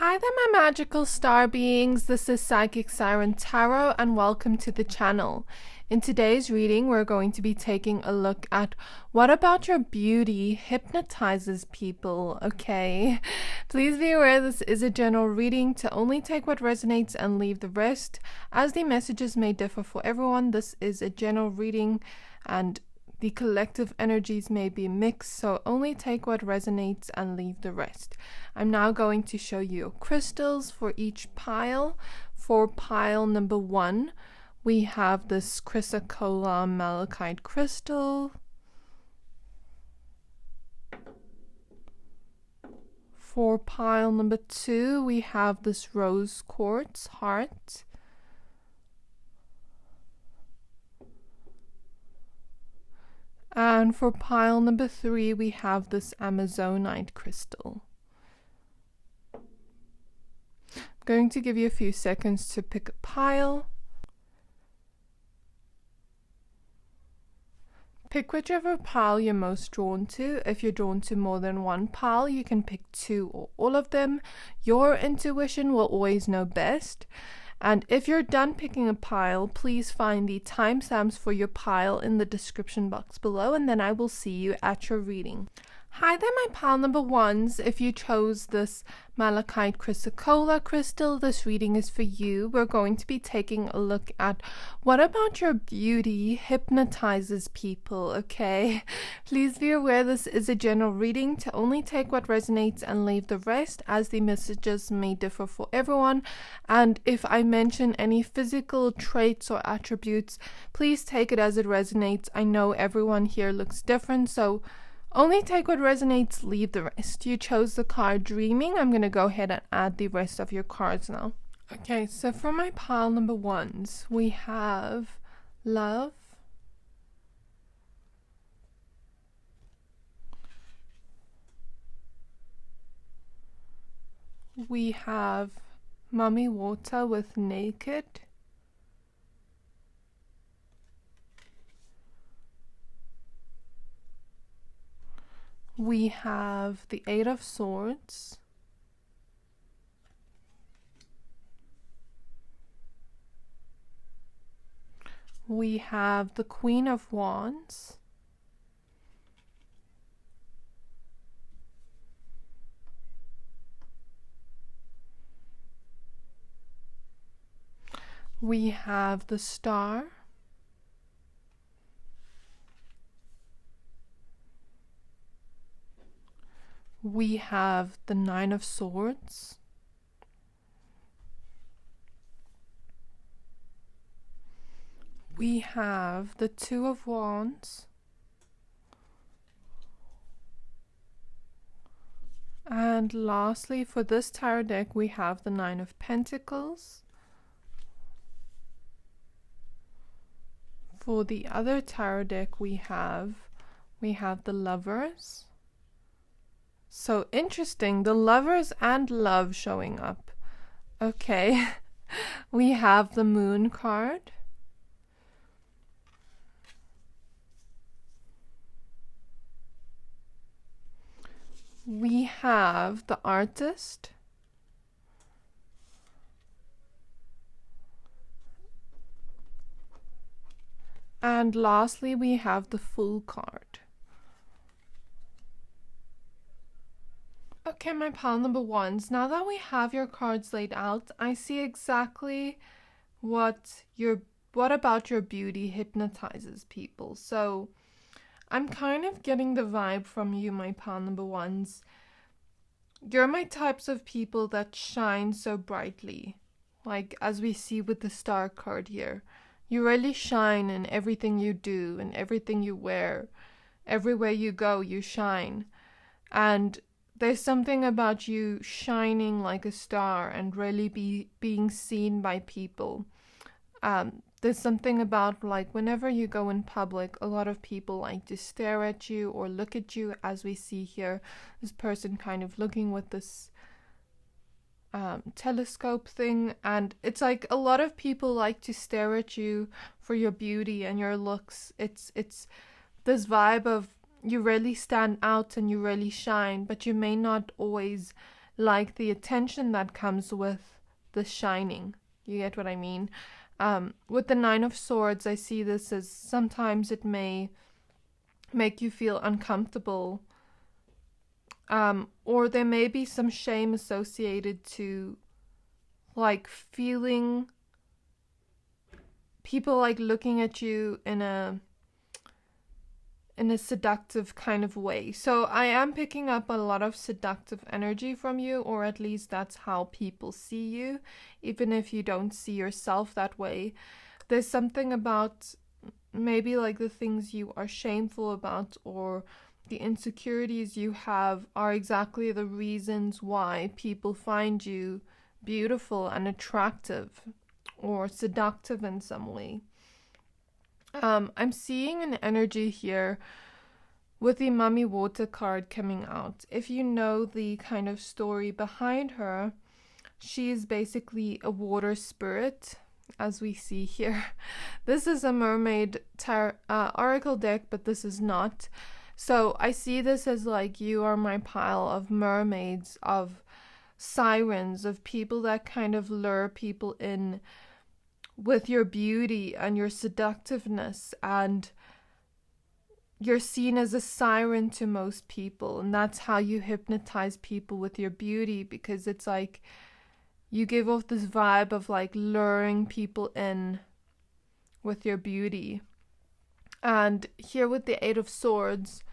Hi there, my magical star beings. This is Psychic Siren Tarot, and welcome to the channel. In today's reading, we're going to be taking a look at what about your beauty hypnotizes people, okay? Please be aware this is a general reading to only take what resonates and leave the rest. As the messages may differ for everyone, this is a general reading and the collective energies may be mixed, so only take what resonates and leave the rest. I'm now going to show you crystals for each pile. For pile number 1, we have this chrysocolla malachite crystal. For pile number 2, we have this rose quartz heart. And for pile number 3, we have this amazonite crystal. I'm going to give you a few seconds to pick a pile. Pick whichever pile you're most drawn to. If you're drawn to more than one pile, you can pick 2 or all of them. Your intuition will always know best. And if you're done picking a pile, please find the timestamps for your pile in the description box below, and then I will see you at your reading. Hi there, my pile number 1s. If you chose this Malachite chrysocolla crystal, this reading is for you. We're going to be taking a look at what about your beauty hypnotizes people, okay? Please be aware this is a general reading to only take what resonates and leave the rest, as the messages may differ for everyone. And if I mention any physical traits or attributes, please take it as it resonates. I know everyone here looks different, so only take what resonates, leave the rest. You chose the card Dreaming. I'm going to go ahead and add the rest of your cards now. Okay, so for my pile number 1s, we have Love, we have Mummy Water with Naked, we have the 8 of Swords, we have the Queen of Wands, we have the Star, we have the 9 of Swords, we have the 2 of Wands, and lastly for this tarot deck we have the 9 of Pentacles. For the other tarot deck we have the Lovers. So interesting, the Lovers and love showing up. Okay, we have the Moon card. We have the Artist. And lastly, we have the Fool card. Okay, my pile number 1s, now that we have your cards laid out, I see exactly what about your beauty hypnotizes people. So I'm kind of getting the vibe from you, my pile number 1s. You're my types of people that shine so brightly, like as we see with the Star card here. You really shine in everything you do and everything you wear. Everywhere you go, you shine. And there's something about you shining like a star and really being seen by people. There's something about, like, whenever you go in public, a lot of people like to stare at you or look at you, as we see here. This person kind of looking with this telescope thing, and it's like a lot of people like to stare at you for your beauty and your looks. It's this vibe of you really stand out and you really shine, but you may not always like the attention that comes with the shining. You get what I mean? With the Nine of Swords, I see this as sometimes it may make you feel uncomfortable, or there may be some shame associated to like feeling people like looking at you in a seductive kind of way. So I am picking up a lot of seductive energy from you, or at least that's how people see you, even if you don't see yourself that way. There's something about maybe like the things you are shameful about or the insecurities you have are exactly the reasons why people find you beautiful and attractive or seductive in some way. I'm seeing an energy here with the Mummy Water card coming out. If you know the kind of story behind her, she is basically a water spirit, as we see here. This is a mermaid oracle deck, but this is not. So I see this as like you are my pile of mermaids, of sirens, of people that kind of lure people in with your beauty and your seductiveness, and you're seen as a siren to most people, and that's how you hypnotize people with your beauty, because it's like you give off this vibe of like luring people in with your beauty. And here with the Eight of Swords,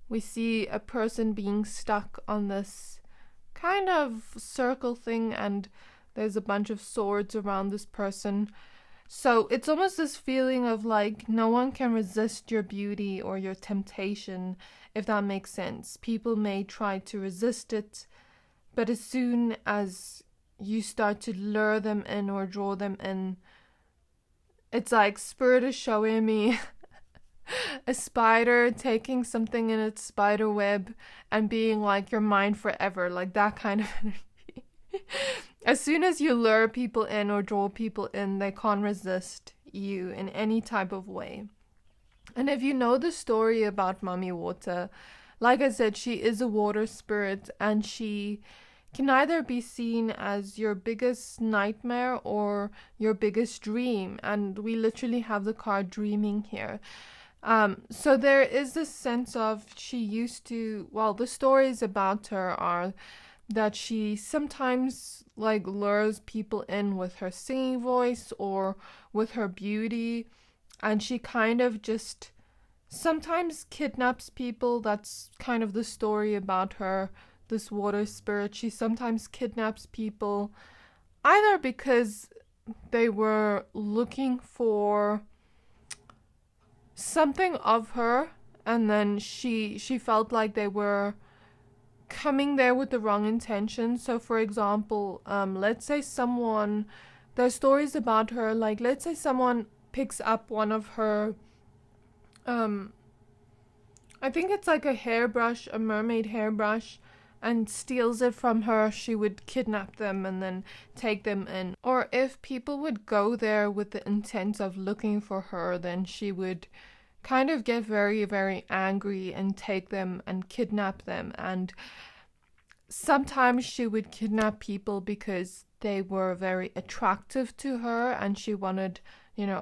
we see a person being stuck on this kind of circle thing, and there's a bunch of swords around this person. So it's almost this feeling of like no one can resist your beauty or your temptation, if that makes sense. People may try to resist it, but as soon as you start to lure them in or draw them in, it's like Spirit is showing me a spider taking something in its spider web and being like, you're mine forever, like that kind of energy. As soon as you lure people in or draw people in, they can't resist you in any type of way. And if you know the story about Mummy Water, like I said, she is a water spirit, and she can either be seen as your biggest nightmare or your biggest dream. And we literally have the card dreaming here. So there is this sense of she used to, well, the stories about her are that she sometimes like lures people in with her singing voice or with her beauty, and she kind of just sometimes kidnaps people. That's kind of the story about her, this water spirit. She sometimes kidnaps people either because they were looking for something of her, and then she felt like they were coming there with the wrong intention. So for example, let's say someone, there's stories about her, like let's say someone picks up one of her I think it's like a hairbrush, a mermaid hairbrush, and steals it from her. She would kidnap them and then take them in. Or if people would go there with the intent of looking for her, then she would kind of get very, very angry and take them and kidnap them. And sometimes she would kidnap people because they were very attractive to her and she wanted,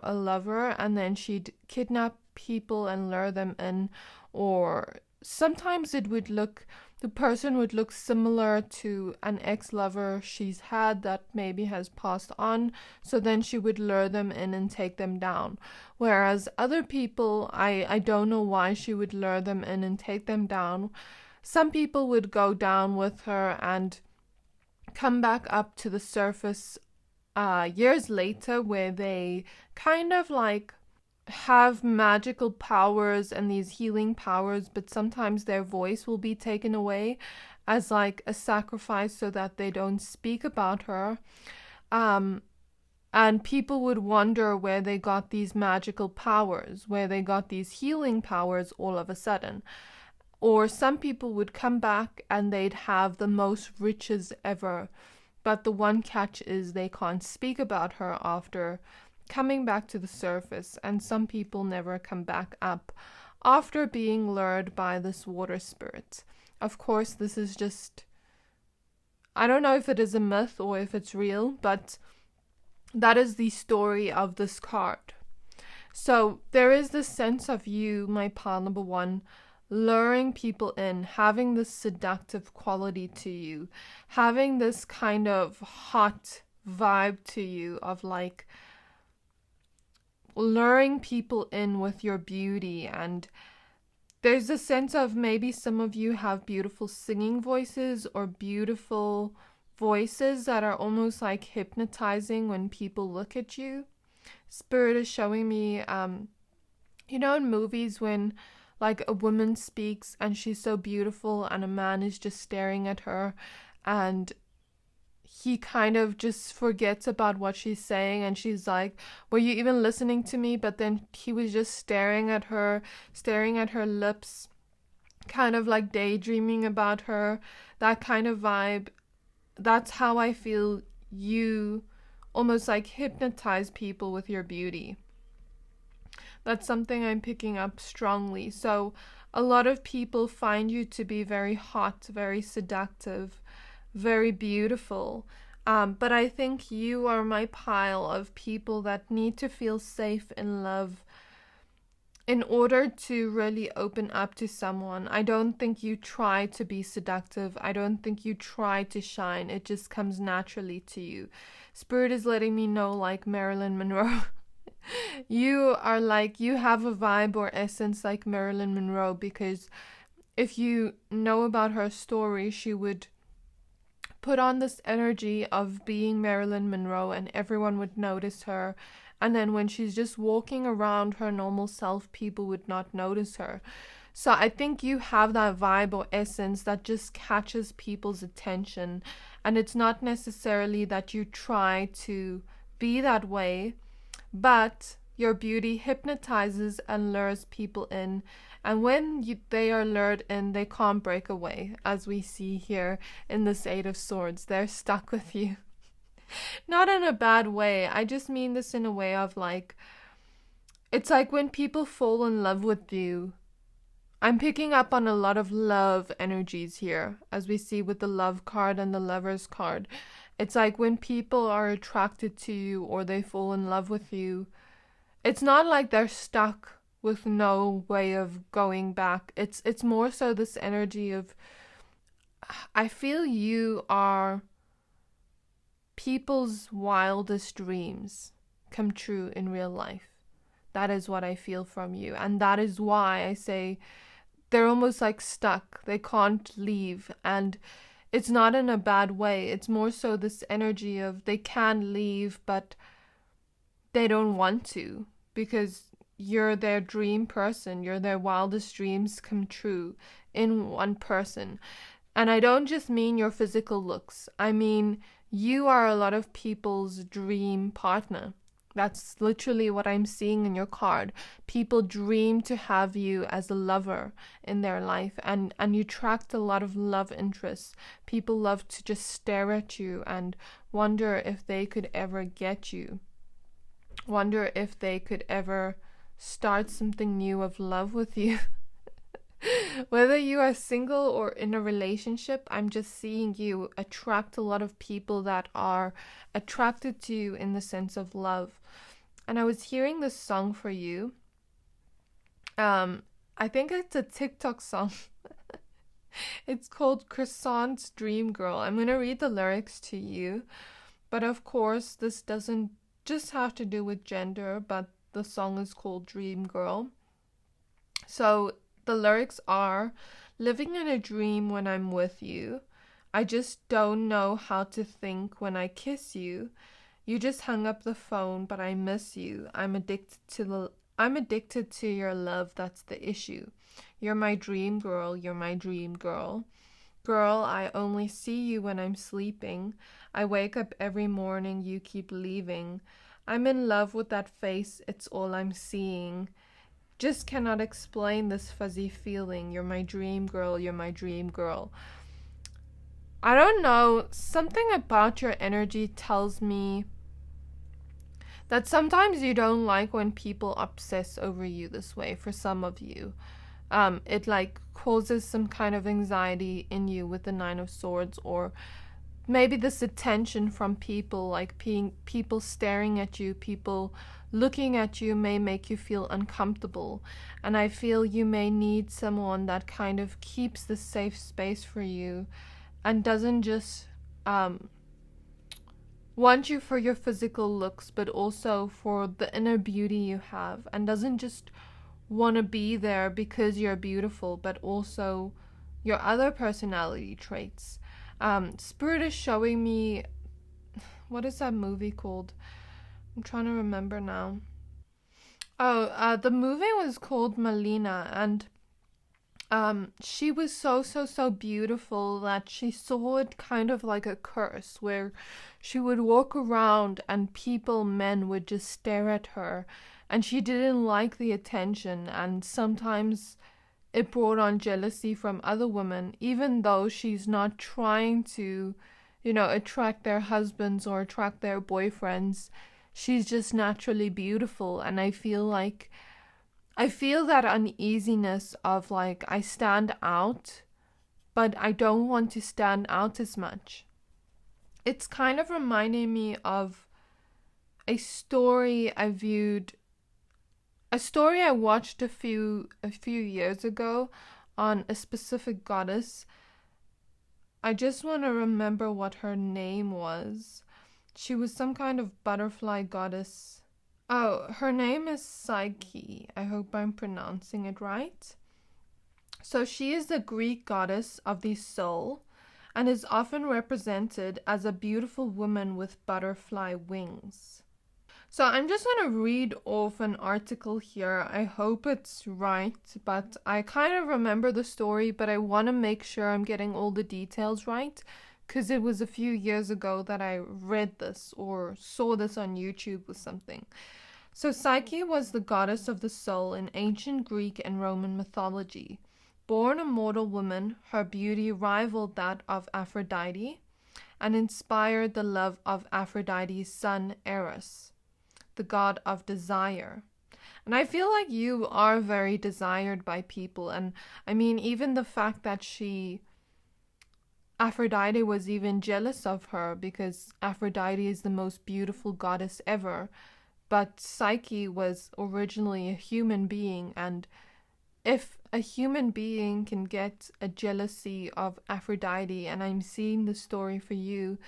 a lover, and then she'd kidnap people and lure them in. Or sometimes the person would look similar to an ex-lover she's had that maybe has passed on, so then she would lure them in and take them down. Whereas other people, I don't know why she would lure them in and take them down. Some people would go down with her and come back up to the surface years later, where they kind of like have magical powers and these healing powers, but sometimes their voice will be taken away as like a sacrifice so that they don't speak about her. And people would wonder where they got these magical powers, where they got these healing powers all of a sudden. Or some people would come back and they'd have the most riches ever, but the one catch is they can't speak about her after coming back to the surface, and some people never come back up after being lured by this water spirit. Of course, this is just I don't know if it is a myth or if it's real, but that is the story of this card. So there is this sense of you, my pile number one, luring people in, having this seductive quality to you, having this kind of hot vibe to you of like luring people in with your beauty. And there's a sense of maybe some of you have beautiful singing voices or beautiful voices that are almost like hypnotizing when people look at you. Spirit is showing me, in movies when like a woman speaks and she's so beautiful and a man is just staring at her and he kind of just forgets about what she's saying and she's like, were you even listening to me? But then he was just staring at her lips, kind of like daydreaming about her, that kind of vibe. That's how I feel you almost like hypnotize people with your beauty. That's something I'm picking up strongly. So a lot of people find you to be very hot, very seductive, very beautiful. But I think you are my pile of people that need to feel safe in love in order to really open up to someone. I don't think you try to be seductive. I don't think you try to shine. It just comes naturally to you. Spirit is letting me know, like Marilyn Monroe. You are like, you have a vibe or essence like Marilyn Monroe, because if you know about her story, she would put on this energy of being Marilyn Monroe and everyone would notice her. And then when she's just walking around her normal self, people would not notice her. So I think you have that vibe or essence that just catches people's attention. And it's not necessarily that you try to be that way, but your beauty hypnotizes and lures people in. And when they are lured in, they can't break away, as we see here in this Eight of Swords. They're stuck with you. Not in a bad way. I just mean this in a way of like, it's like when people fall in love with you. I'm picking up on a lot of love energies here, as we see with the Love card and the Lovers card. It's like when people are attracted to you or they fall in love with you, it's not like they're stuck with no way of going back. It's more so this energy of, I feel you are people's wildest dreams come true in real life. That is what I feel from you. And that is why I say they're almost like stuck. They can't leave. And it's not in a bad way. It's more so this energy of they can leave, but they don't want to, because you're their dream person. You're their wildest dreams come true in one person. And I don't just mean your physical looks. I mean, you are a lot of people's dream partner. That's literally what I'm seeing in your card. People dream to have you as a lover in their life, and you attract a lot of love interests. People love to just stare at you and wonder if they could ever get you. Wonder if they could ever start something new of love with you. Whether you are single or in a relationship, I'm just seeing you attract a lot of people that are attracted to you in the sense of love. And I was hearing this song for you. I think it's a TikTok song. It's called Croissant's Dream Girl. I'm going to read the lyrics to you. But of course, this doesn't just have to do with gender, but the song is called Dream Girl. So the lyrics are, living in a dream when I'm with you. I just don't know how to think when I kiss you. You just hung up the phone, but I miss you. I'm addicted to your love, that's the issue. You're my dream girl, you're my dream girl. Girl, I only see you when I'm sleeping. I wake up every morning, you keep leaving. I'm in love with that face, it's all I'm seeing. Just cannot explain this fuzzy feeling. You're my dream girl, you're my dream girl. I don't know, something about your energy tells me that sometimes you don't like when people obsess over you this way. For some of you, it like causes some kind of anxiety in you with the Nine of Swords, or maybe this attention from people, like people staring at you, people looking at you, may make you feel uncomfortable. And I feel you may need someone that kind of keeps the safe space for you and doesn't just want you for your physical looks, but also for the inner beauty you have, and doesn't just want to be there because you're beautiful, but also your other personality traits. Spirit is showing me, what is that movie called? I'm trying to remember now. Oh, the movie was called Melina, and she was so beautiful that she saw it kind of like a curse, where she would walk around and men would just stare at her, and she didn't like the attention, and sometimes it brought on jealousy from other women, even though she's not trying to, attract their husbands or attract their boyfriends. She's just naturally beautiful, and I feel that uneasiness of like, I stand out, but I don't want to stand out as much. It's kind of reminding me of a story I watched a few years ago on a specific goddess. I just want to remember what her name was. She was some kind of butterfly goddess. Oh, her name is Psyche. I hope I'm pronouncing it right. So she is the Greek goddess of the soul and is often represented as a beautiful woman with butterfly wings. So I'm just going to read off an article here. I hope it's right, but I kind of remember the story, but I want to make sure I'm getting all the details right, because it was a few years ago that I read this or saw this on YouTube or something. So Psyche was the goddess of the soul in ancient Greek and Roman mythology. Born a mortal woman, her beauty rivaled that of Aphrodite and inspired the love of Aphrodite's son Eros, the god of desire. And I feel like you are very desired by people. And I mean, even the fact that Aphrodite was even jealous of her, because Aphrodite is the most beautiful goddess ever. But Psyche was originally a human being, and if a human being can get a jealousy of Aphrodite, and I'm seeing the story for you,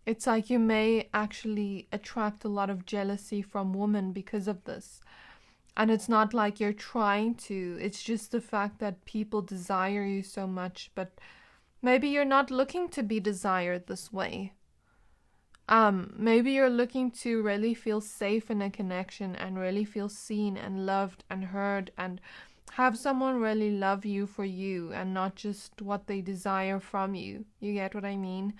it's like you may actually attract a lot of jealousy from women because of this. And it's not like you're trying to, it's just the fact that people desire you so much, but maybe you're not looking to be desired this way. Maybe you're looking to really feel safe in a connection and really feel seen and loved and heard and have someone really love you for you and not just what they desire from you. You get what I mean?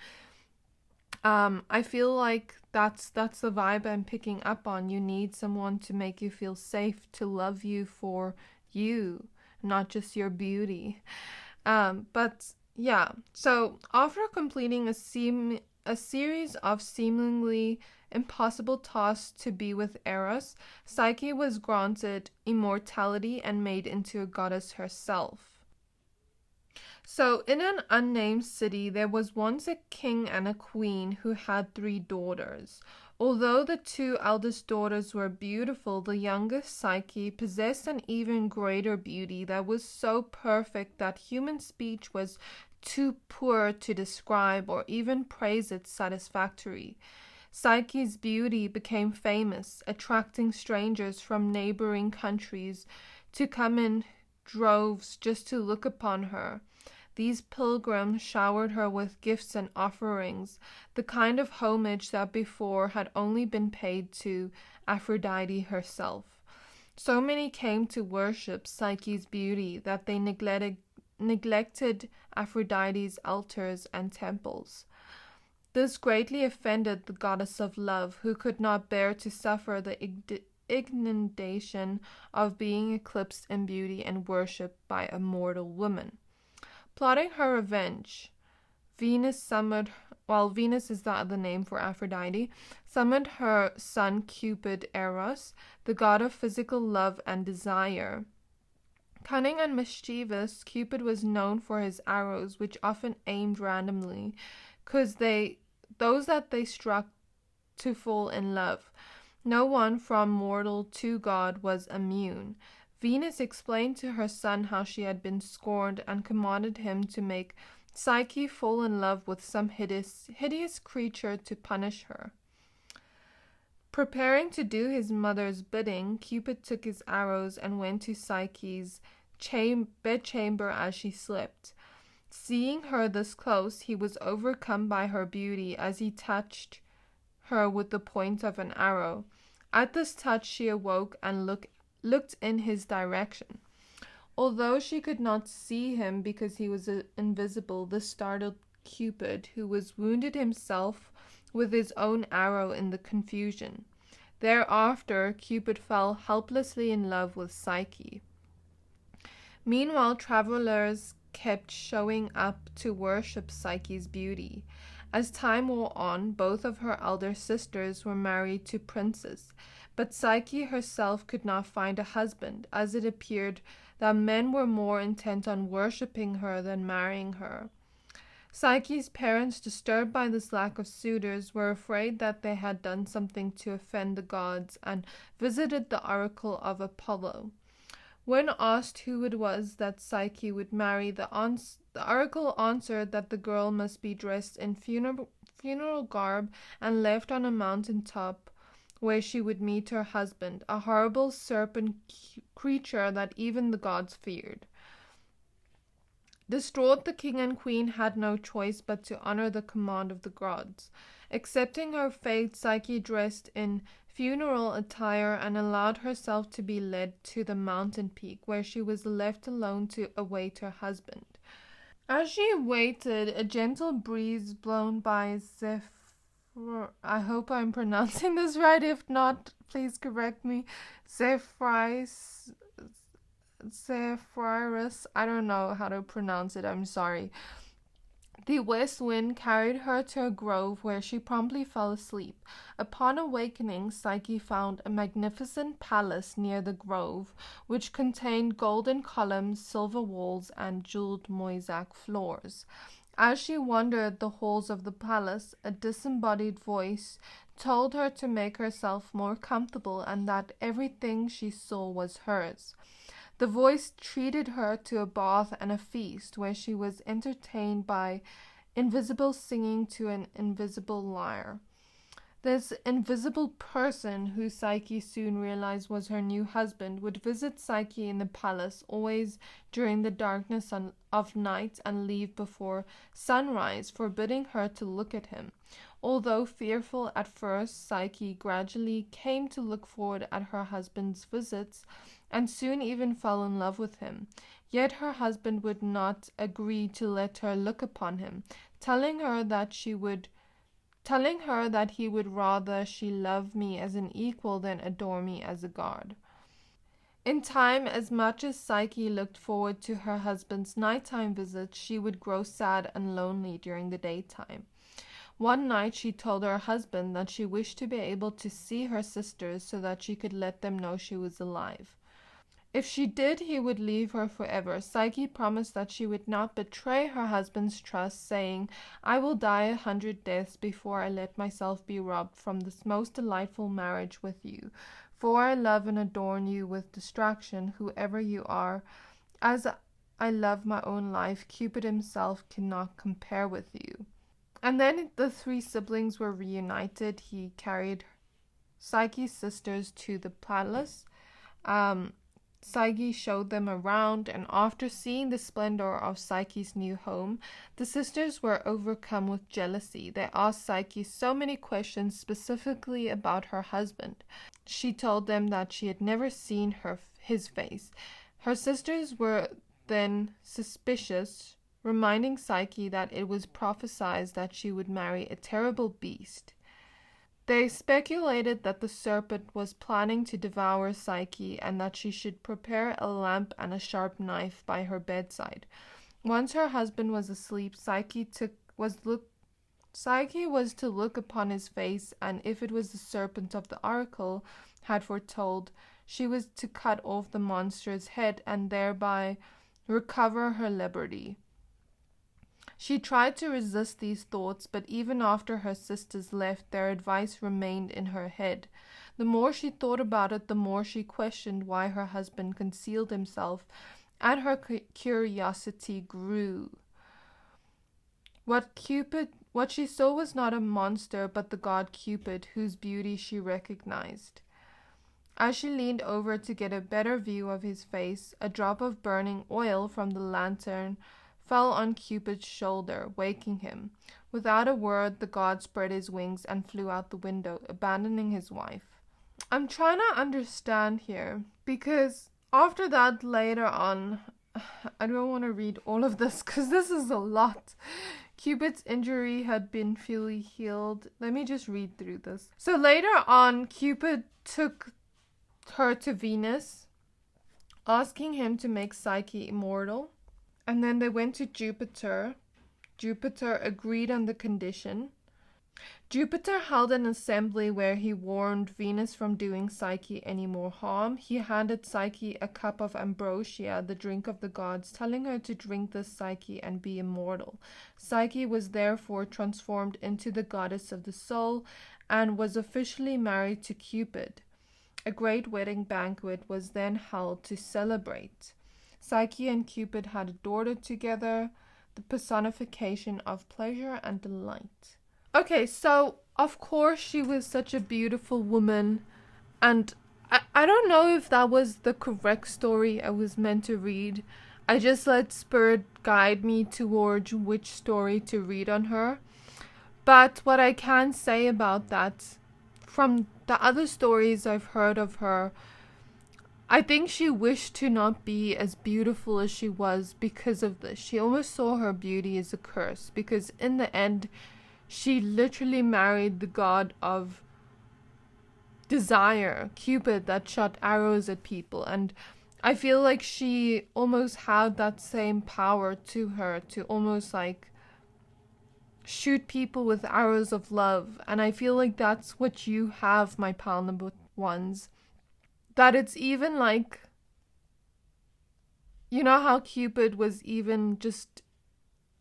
I feel like that's the vibe I'm picking up on. You need someone to make you feel safe, to love you for you, not just your beauty. But yeah, so after completing a series of seemingly impossible tasks to be with Eros, Psyche was granted immortality and made into a goddess herself. So, in an unnamed city, there was once a king and a queen who had 3 daughters. Although the 2 eldest daughters were beautiful, the youngest, Psyche, possessed an even greater beauty that was so perfect that human speech was too poor to describe or even praise it satisfactorily. Psyche's beauty became famous, attracting strangers from neighboring countries to come in droves just to look upon her. These pilgrims showered her with gifts and offerings, the kind of homage that before had only been paid to Aphrodite herself. So many came to worship Psyche's beauty that they neglected Aphrodite's altars and temples. This greatly offended the goddess of love, who could not bear to suffer the indignation of being eclipsed in beauty and worshipped by a mortal woman. Plotting her revenge, Venus is the other name for Aphrodite, summoned her son Cupid Eros, the god of physical love and desire. Cunning and mischievous, Cupid was known for his arrows, which often aimed randomly, because they those that they struck to fall in love. No one from mortal to god was immune. Venus explained to her son how she had been scorned and commanded him to make Psyche fall in love with some hideous creature to punish her. Preparing to do his mother's bidding, Cupid took his arrows and went to Psyche's bedchamber as she slept. Seeing her this close, he was overcome by her beauty as he touched her with the point of an arrow. At this touch she awoke and looked in his direction. Although she could not see him because he was invisible, this startled Cupid, who was wounded himself with his own arrow in the confusion. Thereafter, Cupid fell helplessly in love with Psyche. Meanwhile, travelers kept showing up to worship Psyche's beauty. As time wore on, both of her elder sisters were married to princes, but Psyche herself could not find a husband, as it appeared that men were more intent on worshipping her than marrying her. Psyche's parents, disturbed by this lack of suitors, were afraid that they had done something to offend the gods and visited the oracle of Apollo. When asked who it was that Psyche would marry, the oracle answered that the girl must be dressed in funeral garb and left on a mountain top where she would meet her husband, a horrible serpent creature that even the gods feared. Distraught, the king and queen had no choice but to honor the command of the gods. Accepting her fate, Psyche dressed in funeral attire and allowed herself to be led to the mountain peak, where she was left alone to await her husband. As she waited, a gentle breeze blown by I hope I'm pronouncing this right. If not, please correct me. Zephyrus, I don't know how to pronounce it, I'm sorry. The west wind carried her to a grove where she promptly fell asleep. Upon awakening, Psyche found a magnificent palace near the grove, which contained golden columns, silver walls, and jeweled mosaic floors. As she wandered the halls of the palace, a disembodied voice told her to make herself more comfortable and that everything she saw was hers. The voice treated her to a bath and a feast, where she was entertained by invisible singing to an invisible lyre. This invisible person, who Psyche soon realized was her new husband, would visit Psyche in the palace always during the darkness of night and leave before sunrise, forbidding her to look at him. Although fearful at first, Psyche gradually came to look forward at her husband's visits and soon even fell in love with him. Yet her husband would not agree to let her look upon him, telling her that he would rather she love me as an equal than adore me as a god. In time, as much as Psyche looked forward to her husband's nighttime visits, she would grow sad and lonely during the daytime. One night she told her husband that she wished to be able to see her sisters so that she could let them know she was alive. If she did, he would leave her forever. Psyche promised that she would not betray her husband's trust, saying, "I will die 100 deaths before I let myself be robbed from this most delightful marriage with you. For I love and adorn you with distraction, whoever you are. As I love my own life, Cupid himself cannot compare with you." And then the three siblings were reunited. He carried Psyche's sisters to the palace. Psyche showed them around, and after seeing the splendor of Psyche's new home, the sisters were overcome with jealousy. They asked Psyche so many questions specifically about her husband. She told them that she had never seen his face. Her sisters were then suspicious, reminding Psyche that it was prophesied that she would marry a terrible beast. They speculated that the serpent was planning to devour Psyche and that she should prepare a lamp and a sharp knife by her bedside. Once her husband was asleep, Psyche was to look upon his face, and if it was the serpent of the oracle had foretold, she was to cut off the monster's head and thereby recover her liberty. She tried to resist these thoughts, but even after her sisters left, their advice remained in her head. The more she thought about it, the more she questioned why her husband concealed himself, and her curiosity grew. What she saw was not a monster, but the god Cupid, whose beauty she recognized. As she leaned over to get a better view of his face, a drop of burning oil from the lantern fell on Cupid's shoulder, waking him. Without a word, the god spread his wings and flew out the window, abandoning his wife. I'm trying to understand here, because after that, later on, I don't want to read all of this because this is a lot. Cupid's injury had been fully healed. Let me just read through this. So later on, Cupid took her to Venus, asking him to make Psyche immortal. And then they went to Jupiter. Jupiter agreed on the condition. Jupiter held an assembly where he warned Venus from doing Psyche any more harm. He handed Psyche a cup of ambrosia, the drink of the gods, telling her to drink this Psyche and be immortal. Psyche was therefore transformed into the goddess of the soul and was officially married to Cupid. A great wedding banquet was then held to celebrate. Psyche and Cupid had a daughter together, the personification of pleasure and delight. Okay, so of course she was such a beautiful woman, and I don't know if that was the correct story I was meant to read. I just let Spirit guide me towards which story to read on her. But what I can say about that, from the other stories I've heard of her, I think she wished to not be as beautiful as she was because of this. She almost saw her beauty as a curse, because in the end, she literally married the god of desire, Cupid, that shot arrows at people. And I feel like she almost had that same power to her, to almost like shoot people with arrows of love. And I feel like that's what you have, my pal number ones. That it's even like, you know how Cupid was even just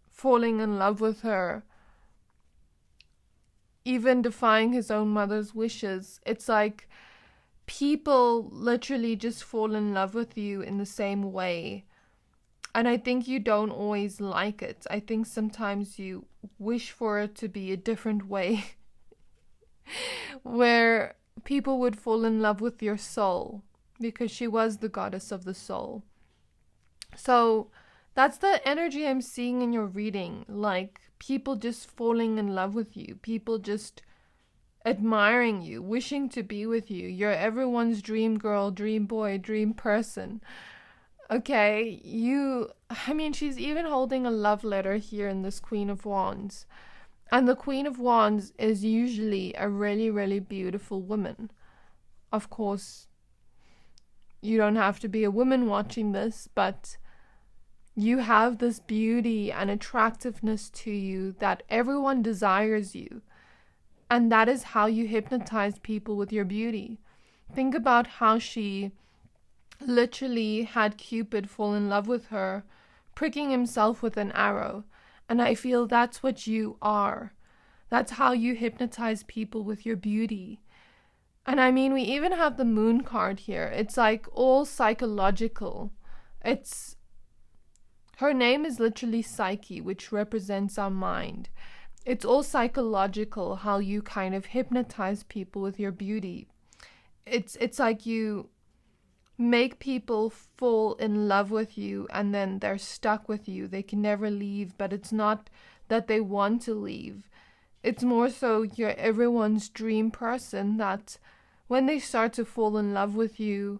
falling in love with her, even defying his own mother's wishes. It's like people literally just fall in love with you in the same way. And I think you don't always like it. I think sometimes you wish for it to be a different way where people would fall in love with your soul, because she was the goddess of the soul. So that's the energy I'm seeing in your reading. Like people just falling in love with you, people just admiring you, wishing to be with you. You're everyone's dream girl, dream boy, dream person. Okay, she's even holding a love letter here in this Queen of Wands. And the Queen of Wands is usually a really, really beautiful woman. Of course, you don't have to be a woman watching this, but you have this beauty and attractiveness to you that everyone desires you. And that is how you hypnotize people with your beauty. Think about how she literally had Cupid fall in love with her, pricking himself with an arrow. And I feel that's what you are. That's how you hypnotize people with your beauty. And I mean, we even have the moon card here. It's like all psychological. Her name is literally Psyche, which represents our mind. It's all psychological, how you kind of hypnotize people with your beauty. It's like you make people fall in love with you and then they're stuck with you. They can never leave, but it's not that they want to leave. It's more so you're everyone's dream person that when they start to fall in love with you,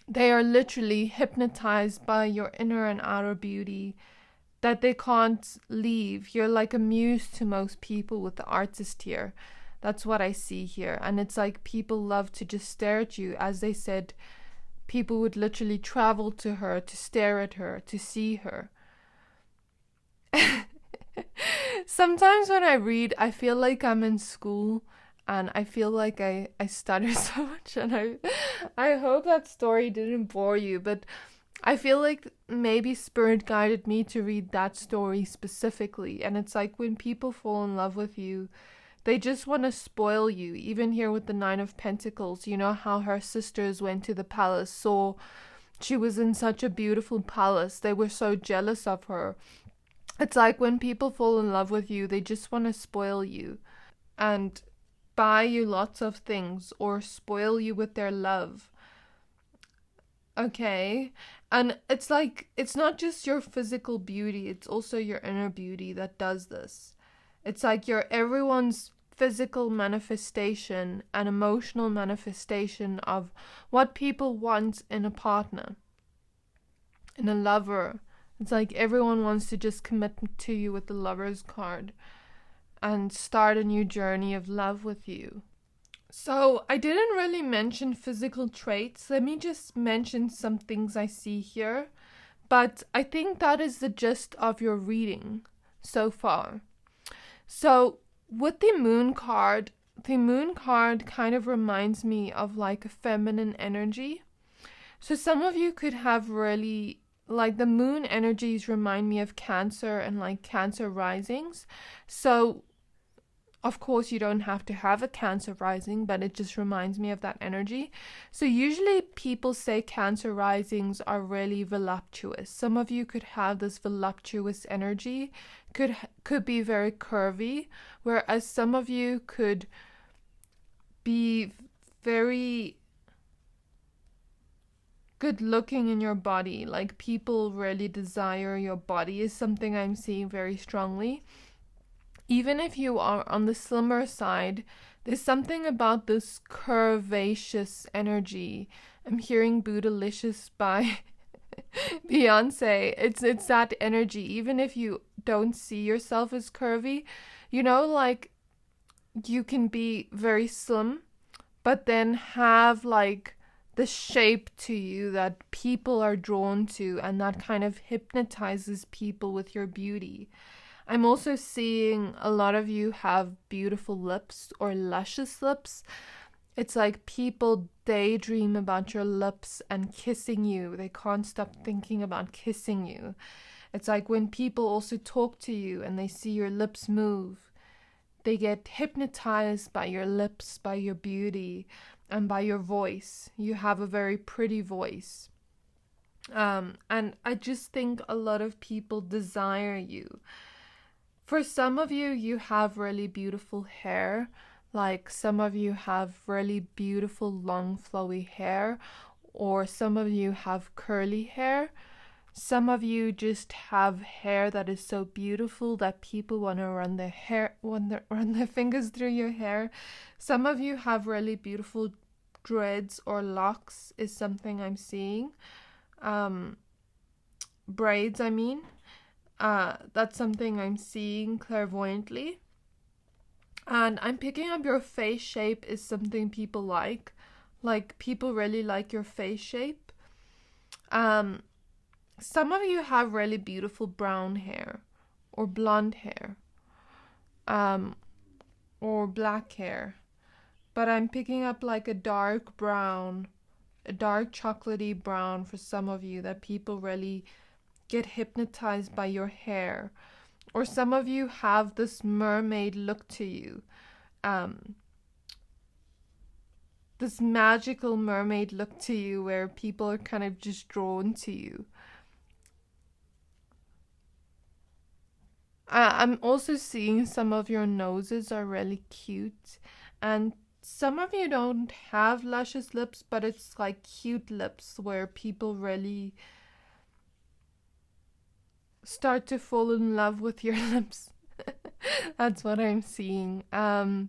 they are literally hypnotized by your inner and outer beauty that they can't leave. You're like a muse to most people with the artist here. That's what I see here. And it's like people love to just stare at you. As they said, people would literally travel to her, to stare at her, to see her. Sometimes when I read, I feel like I'm in school and I feel like I stutter so much. And I hope that story didn't bore you. But I feel like maybe Spirit guided me to read that story specifically. And it's like when people fall in love with you, they just want to spoil you. Even here with the Nine of Pentacles, you know how her sisters went to the palace, saw she was in such a beautiful palace. They were so jealous of her. It's like when people fall in love with you, they just want to spoil you and buy you lots of things or spoil you with their love. Okay? And it's like, it's not just your physical beauty, it's also your inner beauty that does this. It's like you're everyone's physical manifestation and emotional manifestation of what people want in a partner, in a lover. It's like everyone wants to just commit to you with the Lover's card and start a new journey of love with you. So I didn't really mention physical traits. Let me just mention some things I see here. But I think that is the gist of your reading so far. So with the moon card kind of reminds me of like a feminine energy. So some of you could have really, like the moon energies remind me of Cancer and like Cancer risings. So of course, you don't have to have a Cancer rising, but it just reminds me of that energy. So usually people say Cancer risings are really voluptuous. Some of you could have this voluptuous energy, could be very curvy, whereas some of you could be very good looking in your body. Like people really desire your body is something I'm seeing very strongly. Even if you are on the slimmer side, there's something about this curvaceous energy. I'm hearing Bootylicious by Beyonce. It's that energy. Even if you don't see yourself as curvy, you know, like you can be very slim, but then have like the shape to you that people are drawn to, and that kind of hypnotizes people with your beauty. I'm also seeing a lot of you have beautiful lips or luscious lips. It's like people daydream about your lips and kissing you. They can't stop thinking about kissing you. It's like when people also talk to you and they see your lips move, they get hypnotized by your lips, by your beauty, and by your voice. You have a very pretty voice. And I just think a lot of people desire you. For some of you, you have really beautiful hair. Like some of you have really beautiful long flowy hair, or some of you have curly hair. Some of you just have hair that is so beautiful that people want to run their fingers through your hair. Some of you have really beautiful dreads or locks is something I'm seeing. Braids, I mean. That's something I'm seeing clairvoyantly. And I'm picking up your face shape is something people like. Like people really like your face shape. Some of you have really beautiful brown hair or blonde hair, or black hair. But I'm picking up like a dark brown, a dark chocolatey brown for some of you that people really get hypnotized by your hair. Or some of you have this mermaid look to you. This magical mermaid look to you where people are kind of just drawn to you. I'm also seeing some of your noses are really cute. And some of you don't have luscious lips, but it's like cute lips where people really start to fall in love with your lips. That's what I'm seeing. I'm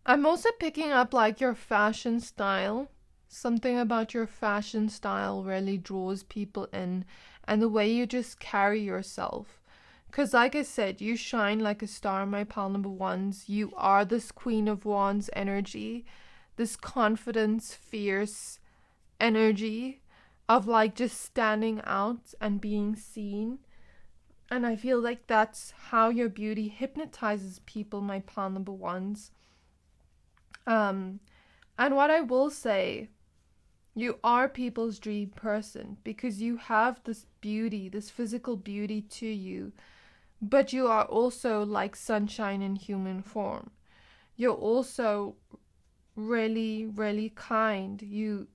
also picking up like your fashion style. Something about your fashion style really draws people in, and the way you just carry yourself. Because like I said, you shine like a star, my pile number ones. You are this Queen of Wands energy, this confidence, fierce energy of like just standing out and being seen. And I feel like that's how your beauty hypnotizes people, my pile number ones. And what I will say, You are people's dream person because you have this beauty, this physical beauty to you, but you are also like sunshine in human form. You're also really, really kind. You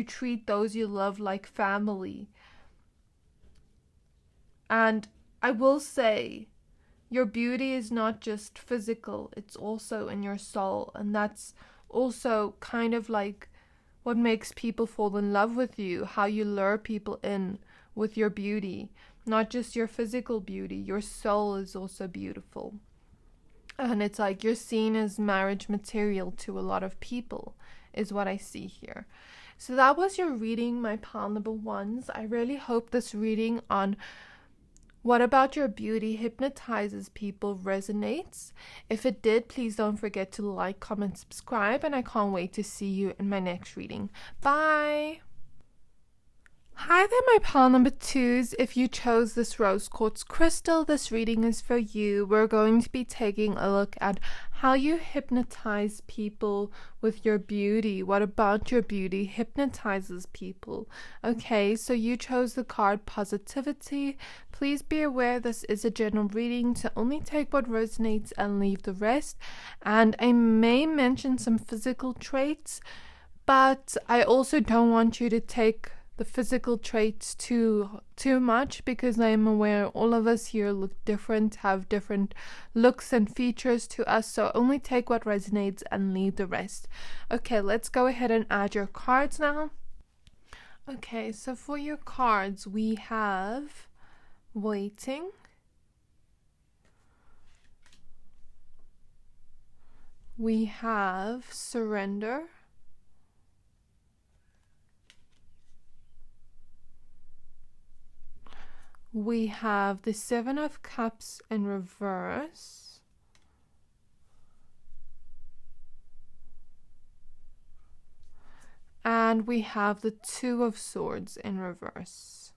treat those you love like family. And I will say, your beauty is not just physical, it's also in your soul. And that's also kind of like what makes people fall in love with you, how you lure people in with your beauty. Not just your physical beauty, your soul is also beautiful. And it's like you're seen as marriage material to a lot of people, is what I see here. So that was your reading, my pal number ones. I really hope this reading on what about your beauty hypnotizes people resonates. If it did, please don't forget to like, comment, subscribe, and I can't wait to see you in my next reading. Bye! Hi there, my pal number twos. If you chose this rose quartz crystal, this reading is for you. We're going to be taking a look at how you hypnotize people with your beauty. What about your beauty hypnotizes people? Okay, so you chose the card positivity. Please be aware this is a general reading, to only take what resonates and leave the rest. And I may mention some physical traits, but I also don't want you to take the physical traits too much, because I am aware all of us here look different, have different looks and features to us, so only take what resonates and leave the rest. Okay, let's go ahead and add your cards now. Okay, so for your cards we have waiting, we have surrender, we have the Seven of Cups in reverse, and we have the Two of Swords in reverse.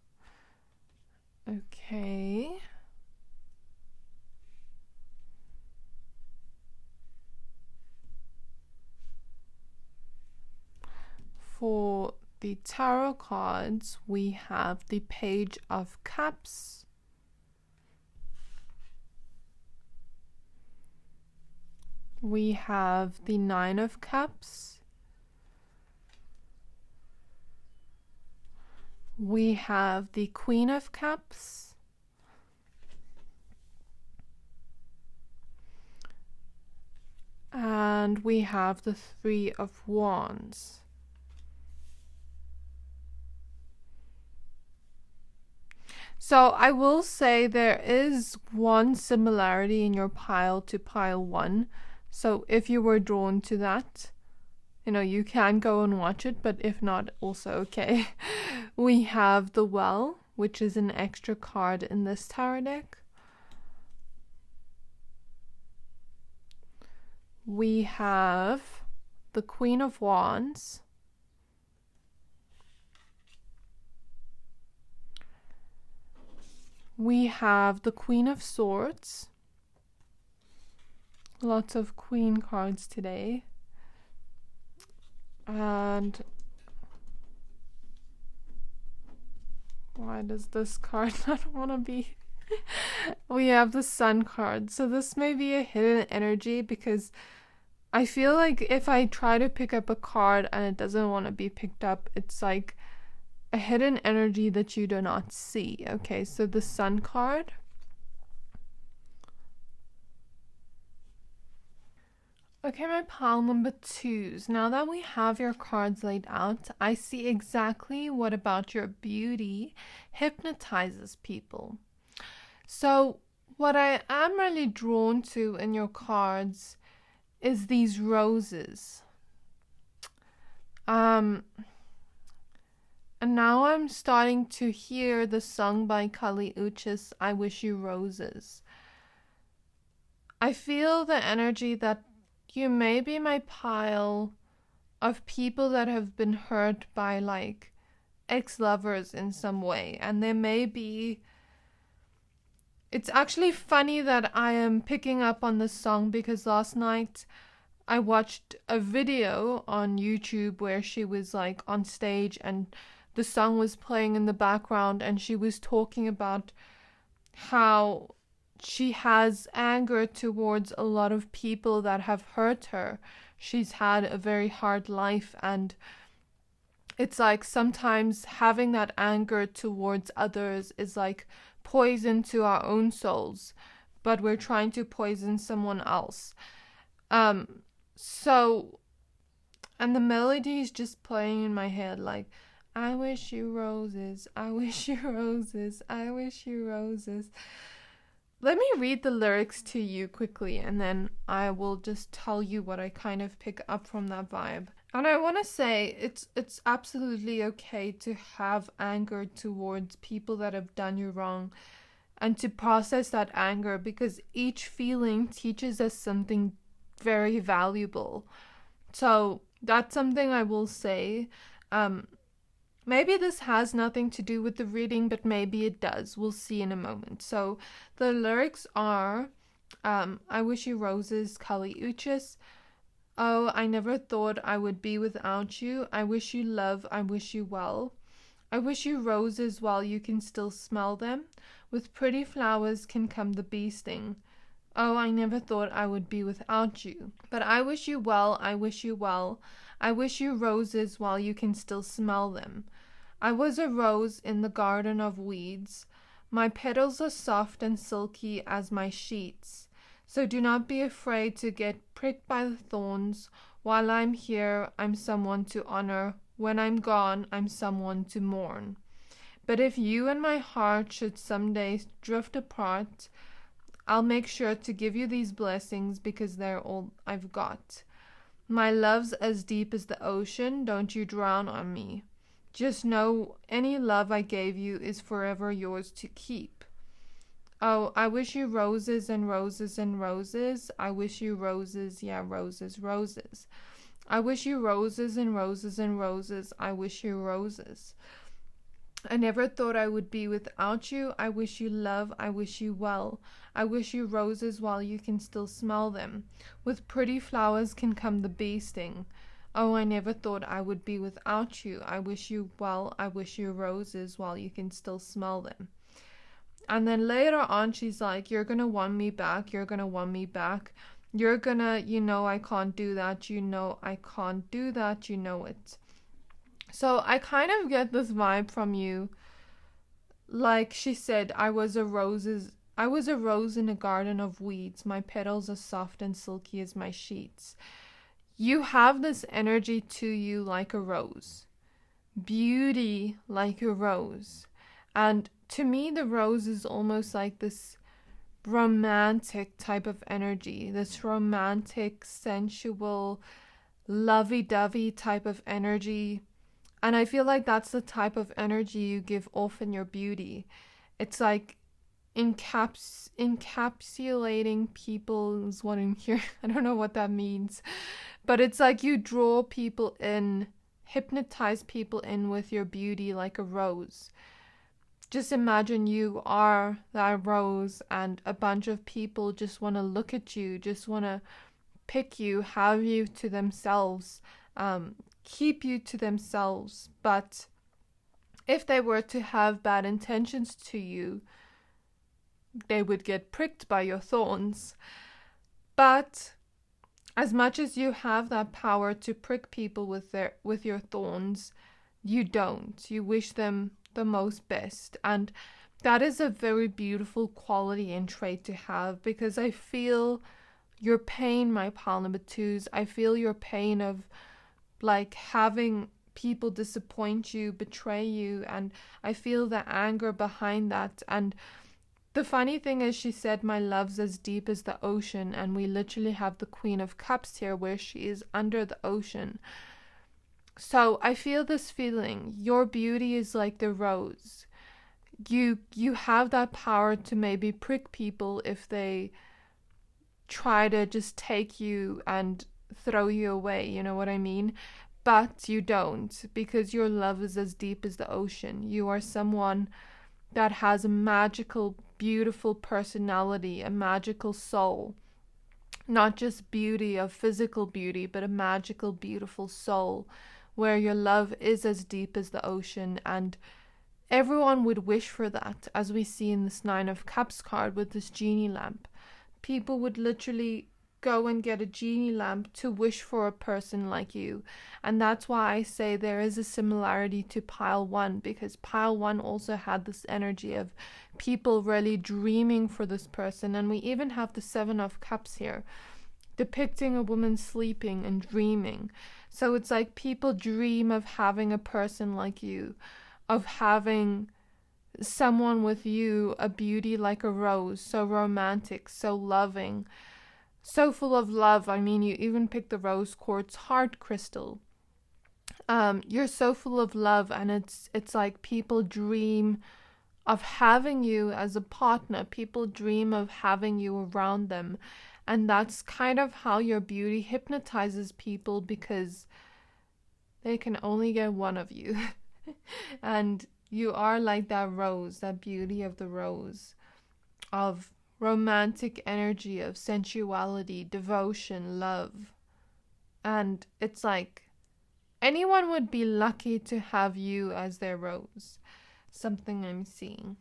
Okay. For the tarot cards, we have the Page of Cups, we have the Nine of Cups, we have the Queen of Cups, and we have the Three of Wands. So I will say there is one similarity in your pile to pile one. So if you were drawn to that, you can go and watch it, but if not, also okay. We have the Well, which is an extra card in this tarot deck. We have the Queen of Wands. We have the Queen of Swords. Lots of Queen cards today. And why does this card not want to be? We have the Sun card. So this may be a hidden energy, because I feel like if I try to pick up a card and it doesn't want to be picked up, it's like a hidden energy that you do not see. Okay, so the Sun card. Okay, my pile number twos. Now that we have your cards laid out, I see exactly what about your beauty hypnotizes people. So what I am really drawn to in your cards is these roses. And now I'm starting to hear the song by Clairaudience, I Wish You Roses. I feel the energy that you may be my pile of people that have been hurt by like ex-lovers in some way. And there may be... It's actually funny that I am picking up on this song, because last night I watched a video on YouTube where she was like on stage and the song was playing in the background, and she was talking about how she has anger towards a lot of people that have hurt her. She's had a very hard life, and it's like sometimes having that anger towards others is like poison to our own souls, but we're trying to poison someone else. So, and the melody is just playing in my head like, I wish you roses, I wish you roses, I wish you roses. Let me read the lyrics to you quickly, and then I will just tell you what I kind of pick up from that vibe. And I want to say it's absolutely okay to have anger towards people that have done you wrong, and to process that anger, because each feeling teaches us something very valuable. So that's something I will say. Maybe this has nothing to do with the reading, but maybe it does. We'll see in a moment. So the lyrics are, I wish you roses, Clairaudience. Oh, I never thought I would be without you. I wish you love, I wish you well. I wish you roses while you can still smell them. With pretty flowers can come the bee sting. Oh, I never thought I would be without you. But I wish you well, I wish you well. I wish you roses while you can still smell them. I was a rose in the garden of weeds. My petals are soft and silky as my sheets. So do not be afraid to get pricked by the thorns. While I'm here, I'm someone to honor. When I'm gone, I'm someone to mourn. But if you and my heart should someday drift apart, I'll make sure to give you these blessings because they're all I've got. My love's as deep as the ocean, don't you drown on me. Just know any love I gave you is forever yours to keep. Oh, I wish you roses and roses and roses. I wish you roses, yeah, roses, roses. I wish you roses and roses and roses. I wish you roses. I never thought I would be without you. I wish you love, I wish you well. I wish you roses while you can still smell them. With pretty flowers can come the bee sting. Oh, I never thought I would be without you. I wish you well, I wish you roses while you can still smell them. And then later on she's like, you're gonna want me back, you're gonna want me back. You're gonna, you know I can't do that, you know I can't do that, you know it. So I kind of get this vibe from you. Like she said, I was a rose in a garden of weeds. My petals as soft and silky as my sheets. You have this energy to you like a rose. Beauty like a rose. And to me, the rose is almost like this romantic type of energy. This romantic, sensual, lovey-dovey type of energy. And I feel like that's the type of energy you give off in your beauty. It's like encapsulating people is what I'm here. I don't know what that means. But it's like you draw people in, hypnotize people in with your beauty like a rose. Just imagine you are that rose and a bunch of people just want to look at you, just want to pick you, have you to themselves, keep you to themselves. But if they were to have bad intentions to you, they would get pricked by your thorns. But as much as you have that power to prick people with your thorns, you don't. You wish them the most best. And that is a very beautiful quality and trait to have, because I feel your pain, my pal number twos. I feel your pain of like having people disappoint you, betray you, and I feel the anger behind that. And the funny thing is, she said my love's as deep as the ocean, and we literally have the Queen of Cups here where she is under the ocean. So I feel this feeling. Your beauty is like the rose. You have that power to maybe prick people if they try to just take you and throw you away, you know what I mean? But you don't, because your love is as deep as the ocean. You are someone that has a magical, beautiful personality, a magical soul. Not just beauty of physical beauty, but a magical, beautiful soul where your love is as deep as the ocean. And everyone would wish for that, as we see in this Nine of Cups card with this genie lamp. People would literally go and get a genie lamp to wish for a person like you. And that's why I say there is a similarity to pile one, because pile one also had this energy of people really dreaming for this person. And we even have the Seven of Cups here, depicting a woman sleeping and dreaming. So it's like people dream of having a person like you, of having someone with you, a beauty like a rose, so romantic, so loving, so full of love. I mean, you even picked the rose quartz heart crystal. You're so full of love, and it's like people dream of having you as a partner. People dream of having you around them. And that's kind of how your beauty hypnotizes people, because they can only get one of you. And you are like that rose, that beauty of the rose, of romantic energy, of sensuality, devotion, love. And it's like anyone would be lucky to have you as their rose. Something I'm seeing.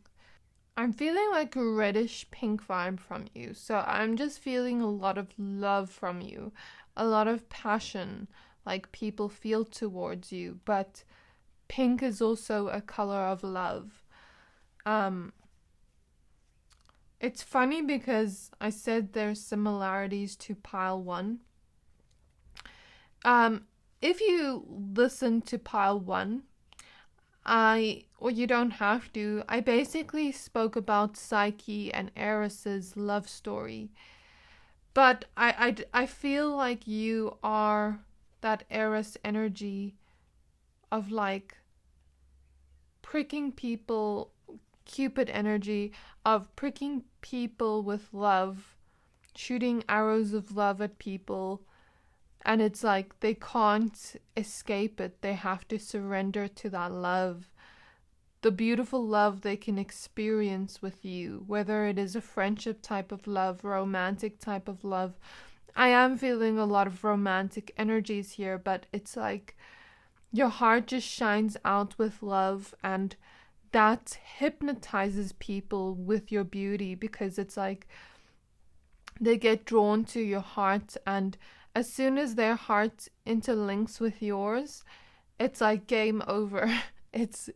I'm feeling like a reddish pink vibe from you. So I'm just feeling a lot of love from you, a lot of passion, like people feel towards you. But pink is also a color of love. It's funny because I said there's similarities to pile one. If you listen to pile one, or you don't have to, I basically spoke about Psyche and Eris's love story. But I feel like you are that Eris energy of like pricking people, Cupid energy of pricking people with love, shooting arrows of love at people. And it's like they can't escape it. They have to surrender to that love. The beautiful love they can experience with you, whether it is a friendship type of love, romantic type of love. I am feeling a lot of romantic energies here, but it's like your heart just shines out with love, and that hypnotizes people with your beauty, because it's like they get drawn to your heart, and as soon as their heart interlinks with yours, it's like game over. It's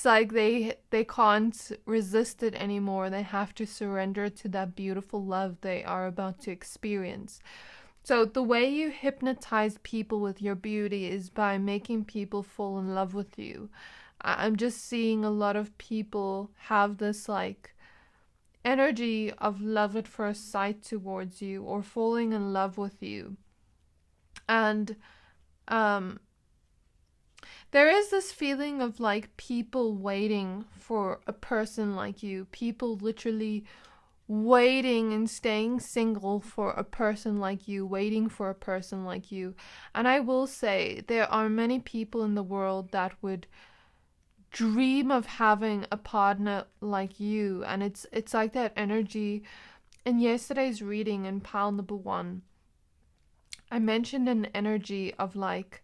like they can't resist it anymore. They have to surrender to that beautiful love they are about to experience. So the way you hypnotize people with your beauty is by making people fall in love with you. I'm just seeing a lot of people have this like energy of love at first sight towards you, or falling in love with you. And there is this feeling of like people waiting for a person like you, people literally waiting and staying single for a person like you, waiting for a person like you. And I will say there are many people in the world that would dream of having a partner like you, and it's like that energy. In yesterday's reading in pile number 1, I mentioned an energy of like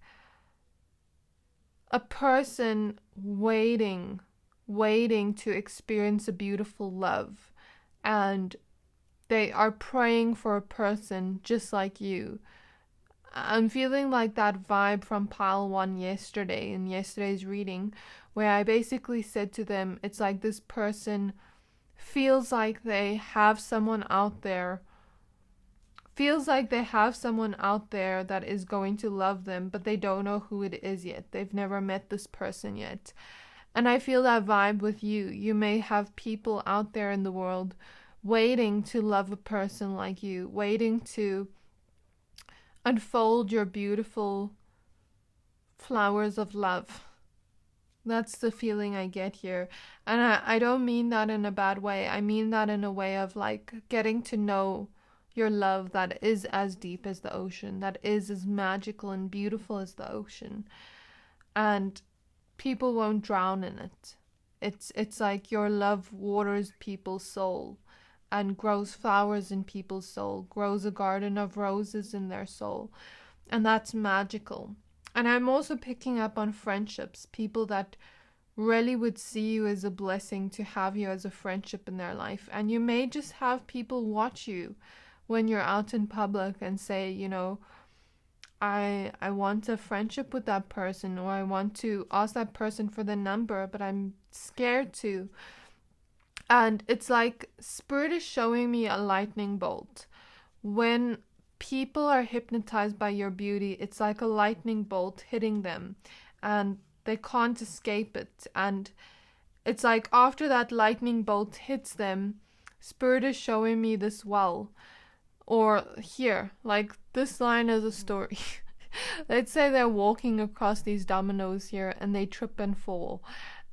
a person waiting to experience a beautiful love, and they are praying for a person just like you. I'm feeling like that vibe from pile 1 yesterday, in yesterday's reading, where I basically said to them, it's like this person feels like they have someone out there, that is going to love them, but they don't know who it is yet. They've never met this person yet. And I feel that vibe with you. You may have people out there in the world waiting to love a person like you, waiting to unfold your beautiful flowers of love. That's the feeling I get here. And I don't mean that in a bad way. I mean that in a way of like getting to know your love that is as deep as the ocean, that is as magical and beautiful as the ocean. And people won't drown in it. It's like your love waters people's soul. and grows flowers in people's soul, grows a garden of roses in their soul. And that's magical. And I'm also picking up on friendships, people that really would see you as a blessing to have you as a friendship in their life. And you may just have people watch you when you're out in public and say, you know, I want a friendship with that person, or I want to ask that person for the number, but I'm scared to. And it's like Spirit is showing me a lightning bolt. When people are hypnotized by your beauty, it's like a lightning bolt hitting them and they can't escape it. And it's like after that lightning bolt hits them, Spirit is showing me this well. Or here, like this line is a story. Let's say they're walking across these dominoes here and they trip and fall.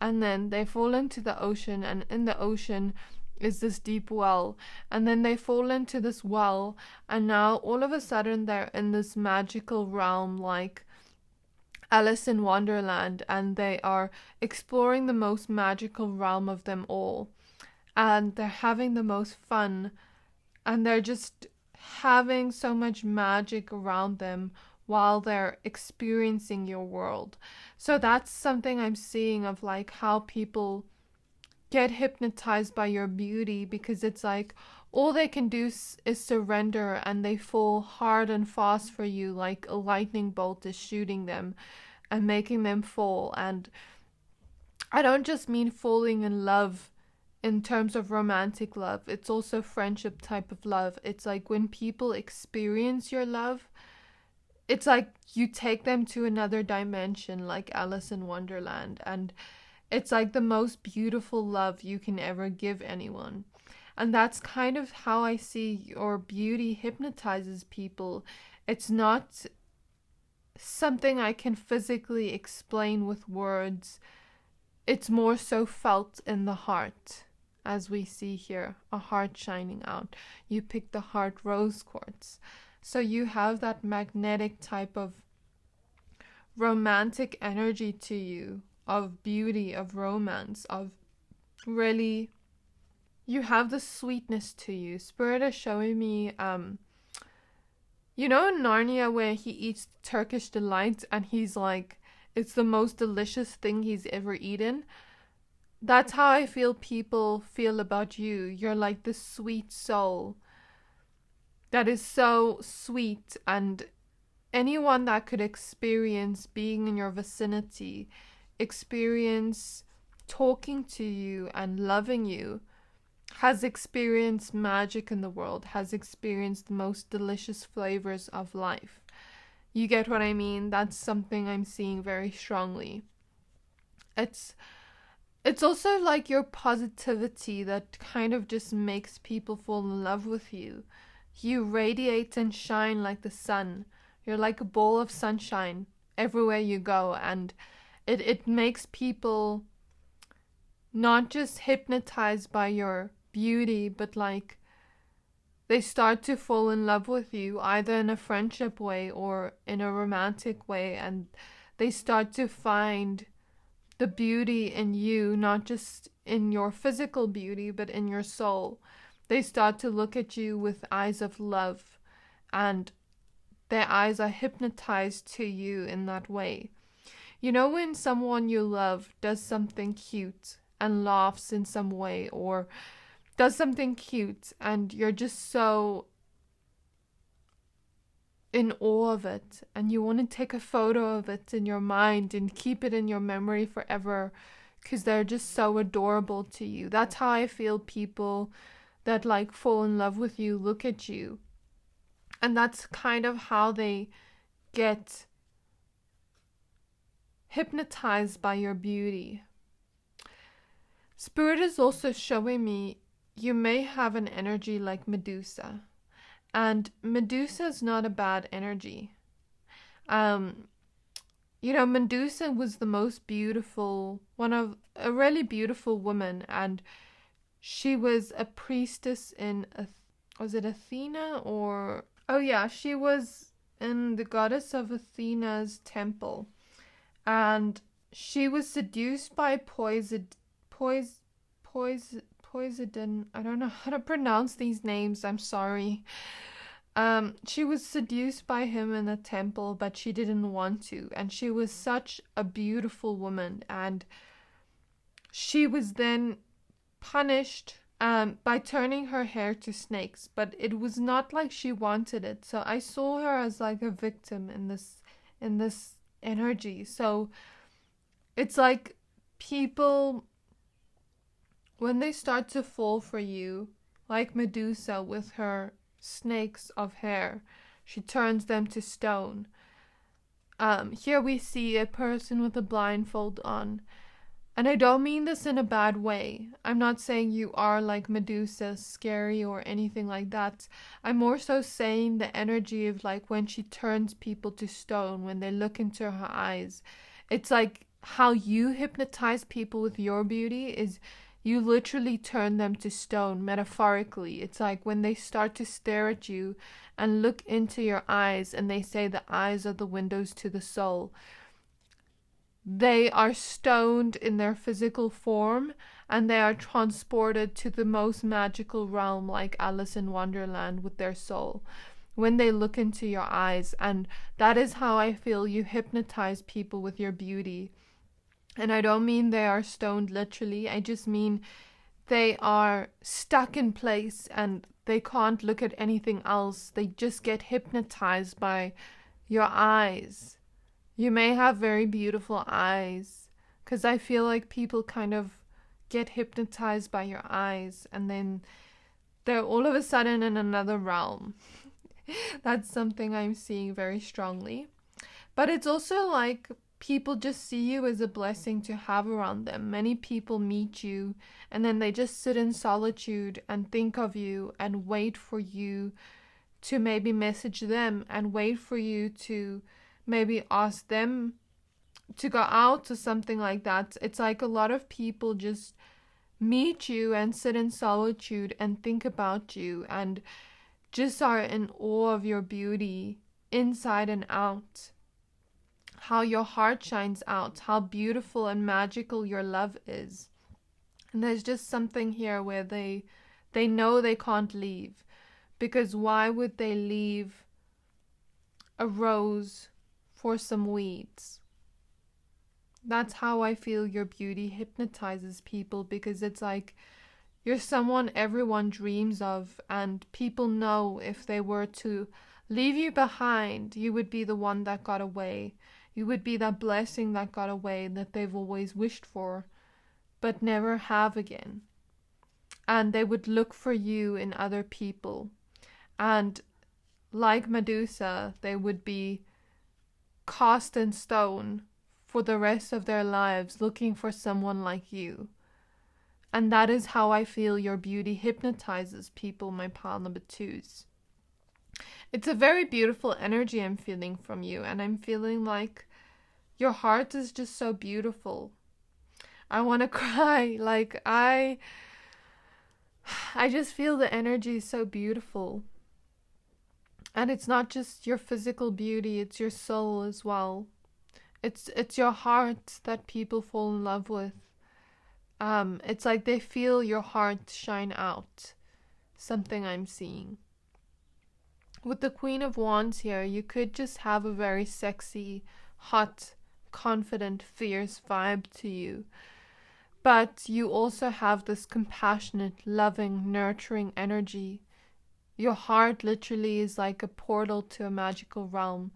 And then they fall into the ocean, and in the ocean is this deep well. And then they fall into this well, and now all of a sudden they're in this magical realm like Alice in Wonderland, and they are exploring the most magical realm of them all. And they're having the most fun, and they're just having so much magic around them while they're experiencing your world. So that's something I'm seeing of like how people get hypnotized by your beauty, because it's like all they can do is surrender, and they fall hard and fast for you like a lightning bolt is shooting them and making them fall. And I don't just mean falling in love in terms of romantic love, it's also friendship type of love. It's like when people experience your love, it's like you take them to another dimension like Alice in Wonderland, and it's like the most beautiful love you can ever give anyone. And that's kind of how I see your beauty hypnotizes people. It's not something I can physically explain with words. It's more so felt in the heart. As we see here, a heart shining out. You pick the heart rose quartz. So you have that magnetic type of romantic energy to you, of beauty, of romance, of really, you have the sweetness to you. Spirit is showing me, you know in Narnia where he eats Turkish delight and he's like, it's the most delicious thing he's ever eaten? That's how I feel people feel about you. You're like this sweet soul that is so sweet, and anyone that could experience being in your vicinity, experience talking to you and loving you, has experienced magic in the world, has experienced the most delicious flavors of life. You get what I mean? That's something I'm seeing very strongly. It's also like your positivity that kind of just makes people fall in love with you. You radiate and shine like the sun. You're like a ball of sunshine everywhere you go, and it makes people not just hypnotized by your beauty, but like they start to fall in love with you either in a friendship way or in a romantic way, and they start to find the beauty in you, not just in your physical beauty, but in your soul. They start to look at you with eyes of love, and their eyes are hypnotized to you in that way. You know when someone you love does something cute and laughs in some way, or does something cute, and you're just so in awe of it, and you want to take a photo of it in your mind and keep it in your memory forever because they're just so adorable to you. That's how I feel people that like fall in love with you look at you, and that's kind of how they get hypnotized by your beauty. Spirit is also showing me you may have an energy like Medusa. And Medusa is not a bad energy. Medusa was the most beautiful, a really beautiful woman, and she was a priestess in, was it Athena or, oh yeah, she was in the goddess of Athena's temple, and she was seduced by Poseidon. I don't know how to pronounce these names. I'm sorry. She was seduced by him in the temple, but she didn't want to. And she was such a beautiful woman. And she was then punished by turning her hair to snakes. But it was not like she wanted it. So I saw her as like a victim in this energy. So it's like people, when they start to fall for you, like Medusa with her snakes of hair, she turns them to stone. Here we see a person with a blindfold on. And I don't mean this in a bad way. I'm not saying you are like Medusa, scary or anything like that. I'm more so saying the energy of like when she turns people to stone, when they look into her eyes. It's like how you hypnotize people with your beauty is you literally turn them to stone, metaphorically. It's like when they start to stare at you and look into your eyes, and they say the eyes are the windows to the soul. They are stoned in their physical form, and they are transported to the most magical realm, like Alice in Wonderland, with their soul when they look into your eyes. And that is how I feel you hypnotize people with your beauty. And I don't mean they are stoned literally. I just mean they are stuck in place and they can't look at anything else. They just get hypnotized by your eyes. You may have very beautiful eyes, because I feel like people kind of get hypnotized by your eyes and then they're all of a sudden in another realm. That's something I'm seeing very strongly. But it's also like people just see you as a blessing to have around them. Many people meet you and then they just sit in solitude and think of you and wait for you to maybe message them and wait for you to maybe ask them to go out or something like that. It's like a lot of people just meet you and sit in solitude and think about you and just are in awe of your beauty inside and out. How your heart shines out, how beautiful and magical your love is. And there's just something here where they know they can't leave, because why would they leave a rose for some weeds? That's how I feel your beauty hypnotizes people, because it's like you're someone everyone dreams of, and people know if they were to leave you behind, you would be the one that got away. You would be that blessing that got away that they've always wished for, but never have again. And they would look for you in other people. And like Medusa, they would be cast in stone for the rest of their lives looking for someone like you. And that is how I feel your beauty hypnotizes people, my pile number twos. It's a very beautiful energy I'm feeling from you, and I'm feeling like your heart is just so beautiful. I want to cry. Like I just feel the energy is so beautiful. And it's not just your physical beauty, it's your soul as well. It's your heart that people fall in love with. It's like they feel your heart shine out. Something I'm seeing. With the Queen of Wands here, you could just have a very sexy, hot, confident, fierce vibe to you. But you also have this compassionate, loving, nurturing energy. Your heart literally is like a portal to a magical realm.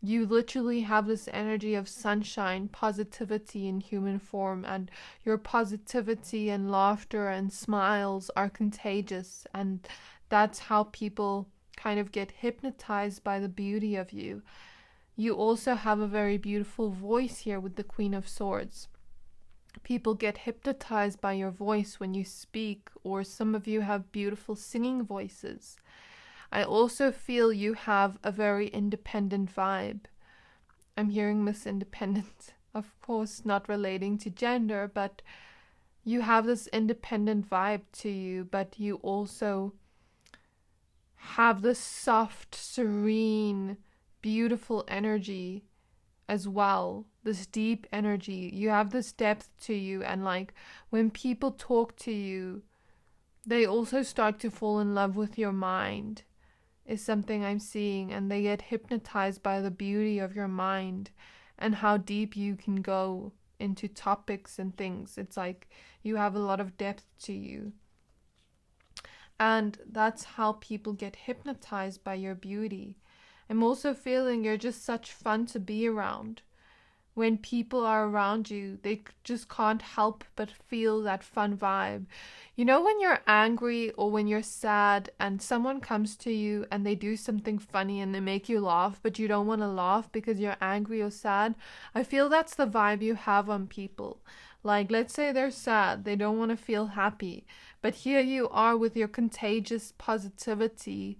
You literally have this energy of sunshine, positivity in human form, and your positivity and laughter and smiles are contagious, and that's how people kind of get hypnotized by the beauty of you. You also have a very beautiful voice here with the Queen of Swords. People get hypnotized by your voice when you speak, or some of you have beautiful singing voices. I also feel you have a very independent vibe. I'm hearing Miss Independent, of course not relating to gender, but you have this independent vibe to you, but you also have this soft, serene, beautiful energy as well, this deep energy. You have this depth to you, and like when people talk to you, they also start to fall in love with your mind, is something I'm seeing, and they get hypnotized by the beauty of your mind and how deep you can go into topics and things. It's like you have a lot of depth to you. And that's how people get hypnotized by your beauty. I'm also feeling you're just such fun to be around. When people are around you, they just can't help but feel that fun vibe. You know, when you're angry or when you're sad and someone comes to you and they do something funny and they make you laugh, but you don't want to laugh because you're angry or sad? I feel that's the vibe you have on people. Like, let's say they're sad, they don't want to feel happy, but here you are with your contagious positivity,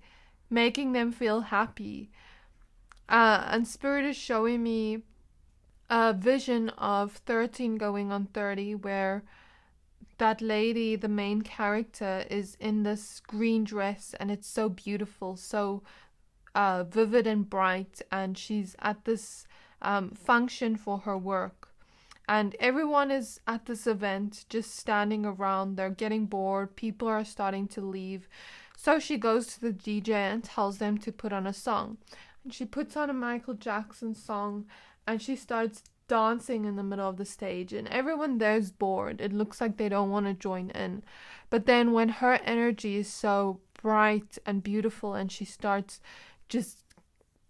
making them feel happy. And Spirit is showing me a vision of 13 going on 30, where that lady, the main character, is in this green dress, and it's so beautiful, so vivid and bright, and she's at this function for her work. And everyone is at this event just standing around. They're getting bored. People are starting to leave. So she goes to the DJ and tells them to put on a song. And she puts on a Michael Jackson song and she starts dancing in the middle of the stage. And everyone there's bored. It looks like they don't want to join in. But then when her energy is so bright and beautiful and she starts just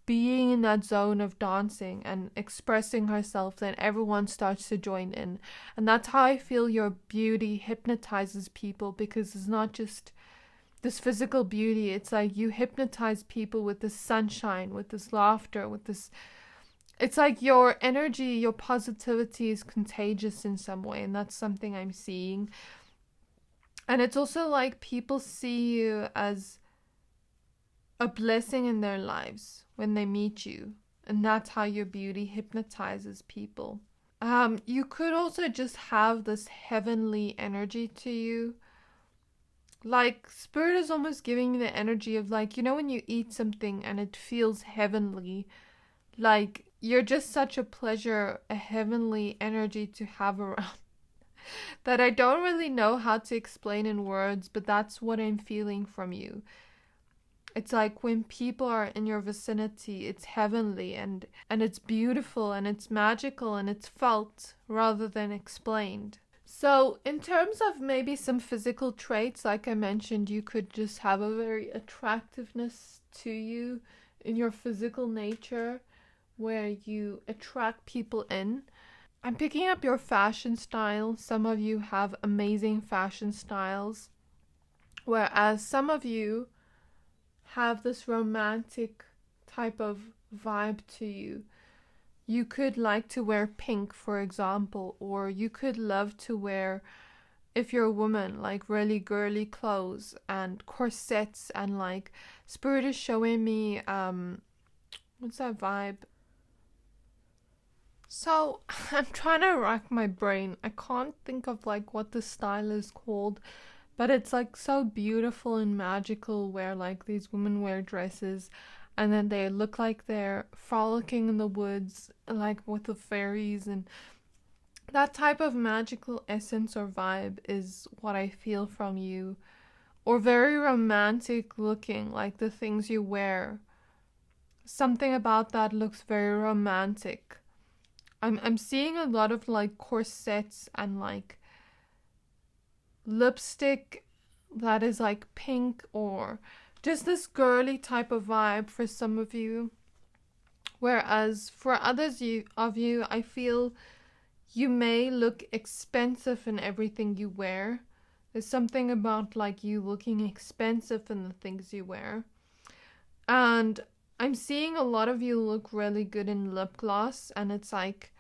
being in that zone of dancing and expressing herself, then everyone starts to join in. And that's how I feel your beauty hypnotizes people, because it's not just this physical beauty. It's like you hypnotize people with this sunshine, with this laughter, with this... It's like your energy, your positivity is contagious in some way, and that's something I'm seeing. And it's also like people see you as a blessing in their lives when they meet you, and that's how your beauty hypnotizes people. You could also just have this heavenly energy to you. Like, Spirit is almost giving me the energy of, like, you know, when you eat something and it feels heavenly, like you're just such a pleasure, a heavenly energy to have around that I don't really know how to explain in words, but that's what I'm feeling from you. It's like when people are in your vicinity, it's heavenly and it's beautiful and it's magical and it's felt rather than explained. So in terms of maybe some physical traits, like I mentioned, you could just have a very attractiveness to you in your physical nature where you attract people in. I'm picking up your fashion style. Some of you have amazing fashion styles, whereas some of you have this romantic type of vibe to you. You could like to wear pink, for example, or you could love to wear, if you're a woman, like really girly clothes and corsets, and like Spirit is showing me what's that vibe? So I'm trying to rack my brain. I can't think of like what the style is called, but it's like so beautiful and magical where like these women wear dresses and then they look like they're frolicking in the woods like with the fairies, and that type of magical essence or vibe is what I feel from you. Or very romantic looking, like the things you wear. Something about that looks very romantic. I'm seeing a lot of like corsets and like lipstick that is like pink, or just this girly type of vibe for some of you. Whereas for others of you, I feel you may look expensive in everything you wear. There's something about like you looking expensive in the things you wear. And I'm seeing a lot of you look really good in lip gloss, and it's like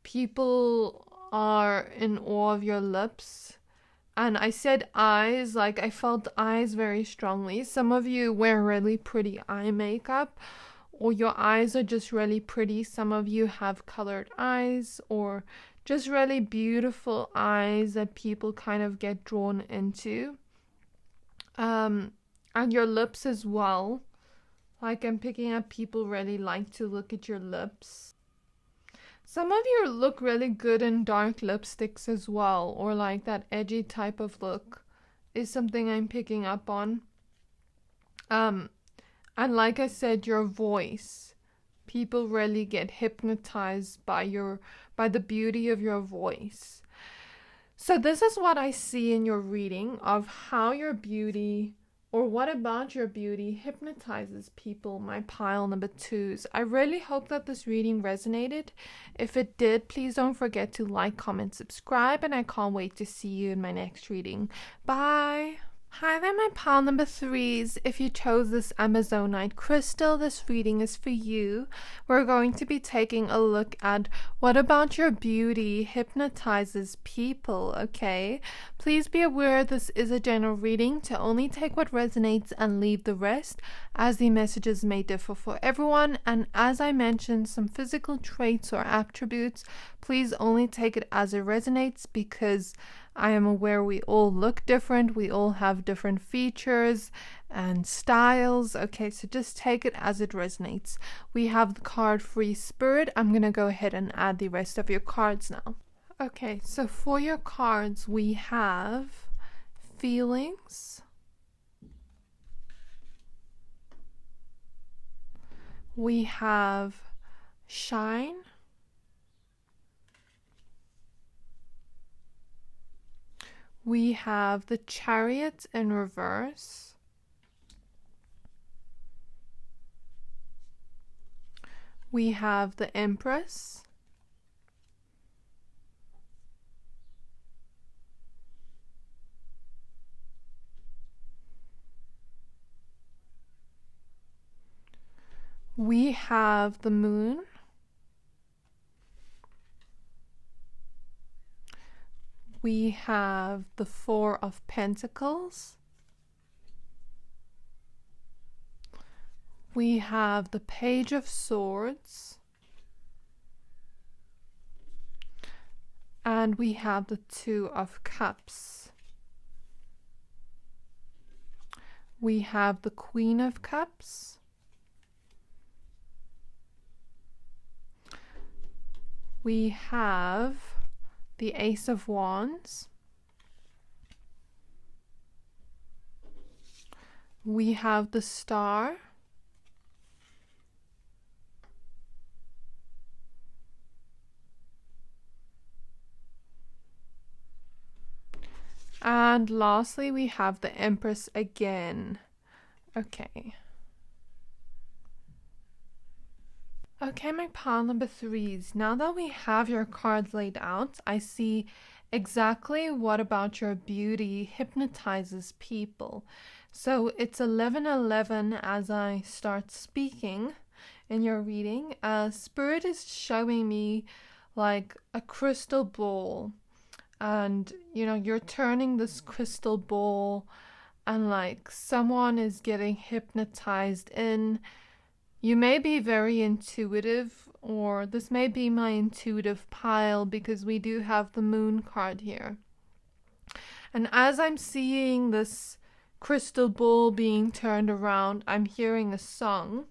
people are in awe of your lips. And I said eyes, like I felt eyes very strongly. Some of you wear really pretty eye makeup, or your eyes are just really pretty. Some of you have colored eyes, or just really beautiful eyes that people kind of get drawn into. And your lips as well. Like I'm picking up people really like to look at your lips. Some of you look really good in dark lipsticks as well, or like that edgy type of look is something I'm picking up on. And like I said, your voice. People really get hypnotized by the beauty of your voice. So this is what I see in your reading of how your beauty, or what about your beauty, hypnotizes people, my pile number 2s. I really hope that this reading resonated. If it did, please don't forget to like, comment, subscribe, and I can't wait to see you in my next reading. Bye! Hi there, my pile number 3s. If you chose this Amazonite crystal, this reading is for you. We're going to be taking a look at what about your beauty hypnotizes people, okay? Please be aware this is a general reading to only take what resonates and leave the rest, as the messages may differ for everyone. And as I mentioned, some physical traits or attributes, please only take it as it resonates, because I am aware we all look different, we all have different features and styles. Okay, so just take it as it resonates. We have the card Free Spirit. I'm going to go ahead and add the rest of your cards now. Okay, so for your cards, we have Feelings, we have Shine, we have the Chariot in reverse, we have the Empress, we have the Moon, we have the Four of Pentacles, we have the Page of Swords, and we have the Two of Cups. We have the Queen of Cups, we have the Ace of Wands, we have the Star, and lastly we have the Empress again. Okay, my pile number 3s. Now that we have your cards laid out, I see exactly what about your beauty hypnotizes people. So it's 11:11 as I start speaking in your reading. Spirit is showing me like a crystal ball, and you're turning this crystal ball, and like someone is getting hypnotized in. You may be very intuitive, or this may be my intuitive pile, because we do have the Moon card here. And as I'm seeing this crystal ball being turned around, I'm hearing a song.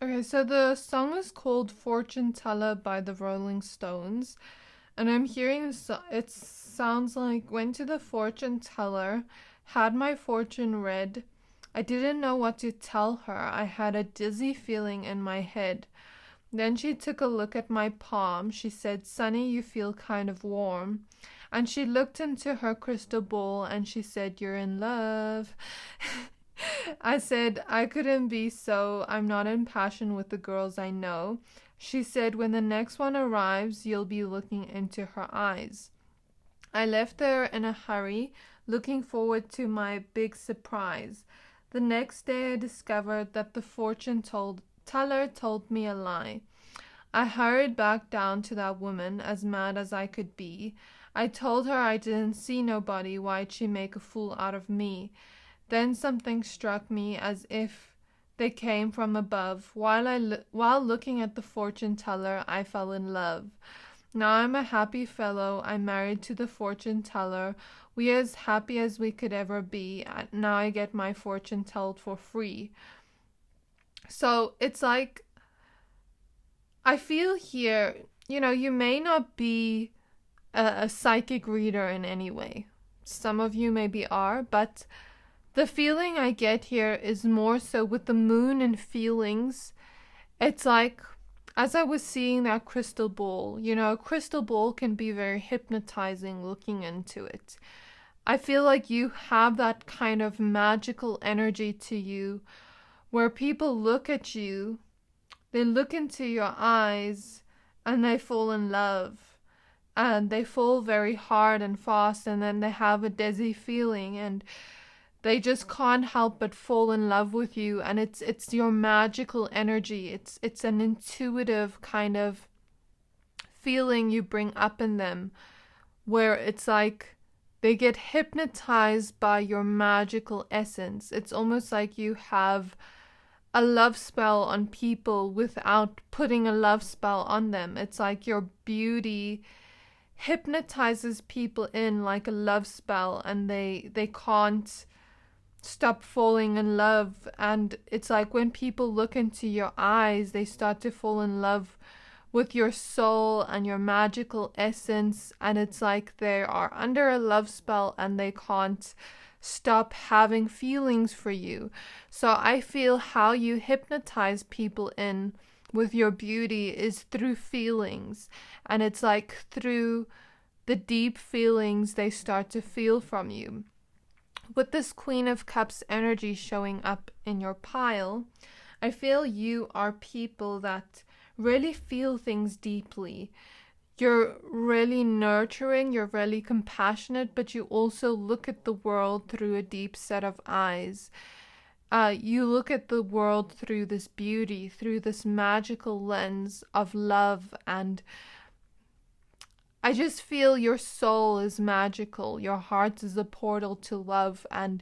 Okay, so the song is called Fortune Teller by the Rolling Stones. And I'm hearing it sounds like, went to the fortune teller, had my fortune read. I didn't know what to tell her. I had a dizzy feeling in my head. Then she took a look at my palm. She said, "Sonny, you feel kind of warm." And she looked into her crystal ball and she said, "You're in love." I said, "I couldn't be so. I'm not in passion with the girls I know." She said, "When the next one arrives, you'll be looking into her eyes." I left there in a hurry, looking forward to my big surprise. The next day I discovered that the fortune teller told me a lie. I hurried back down to that woman, as mad as I could be. I told her I didn't see nobody. Why'd she make a fool out of me? Then something struck me as if they came from above. While looking at the fortune teller, I fell in love. Now I'm a happy fellow. I'm married to the fortune teller. We are as happy as we could ever be. Now I get my fortune told for free. So it's like, I feel here, you may not be a psychic reader in any way. Some of you maybe are, but the feeling I get here is more so with the moon and feelings. It's like, as I was seeing that crystal ball, a crystal ball can be very hypnotizing looking into it. I feel like you have that kind of magical energy to you where people look at you, they look into your eyes, and they fall in love. And they fall very hard and fast, and then they have a dizzy feeling, and they just can't help but fall in love with you. And it's your magical energy. It's an intuitive kind of feeling you bring up in them, where it's like they get hypnotized by your magical essence. It's almost like you have a love spell on people without putting a love spell on them. It's like your beauty hypnotizes people in like a love spell, and they can't stop falling in love. And it's like when people look into your eyes, they start to fall in love with your soul and your magical essence, and it's like they are under a love spell and they can't stop having feelings for you. So I feel how you hypnotize people in with your beauty is through feelings, and it's like through the deep feelings they start to feel from you. With this Queen of Cups energy showing up in your pile, I feel you are people that really feel things deeply. You're really nurturing, you're really compassionate, but you also look at the world through a deep set of eyes. You look at the world through this beauty, through this magical lens of love, and I just feel your soul is magical. Your heart is a portal to love, and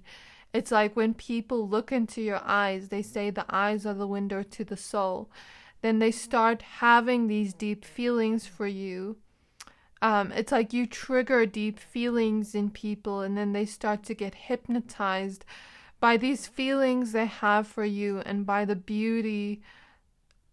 it's like when people look into your eyes, they say the eyes are the window to the soul. Then they start having these deep feelings for you. It's like you trigger deep feelings in people, and then they start to get hypnotized by these feelings they have for you and by the beauty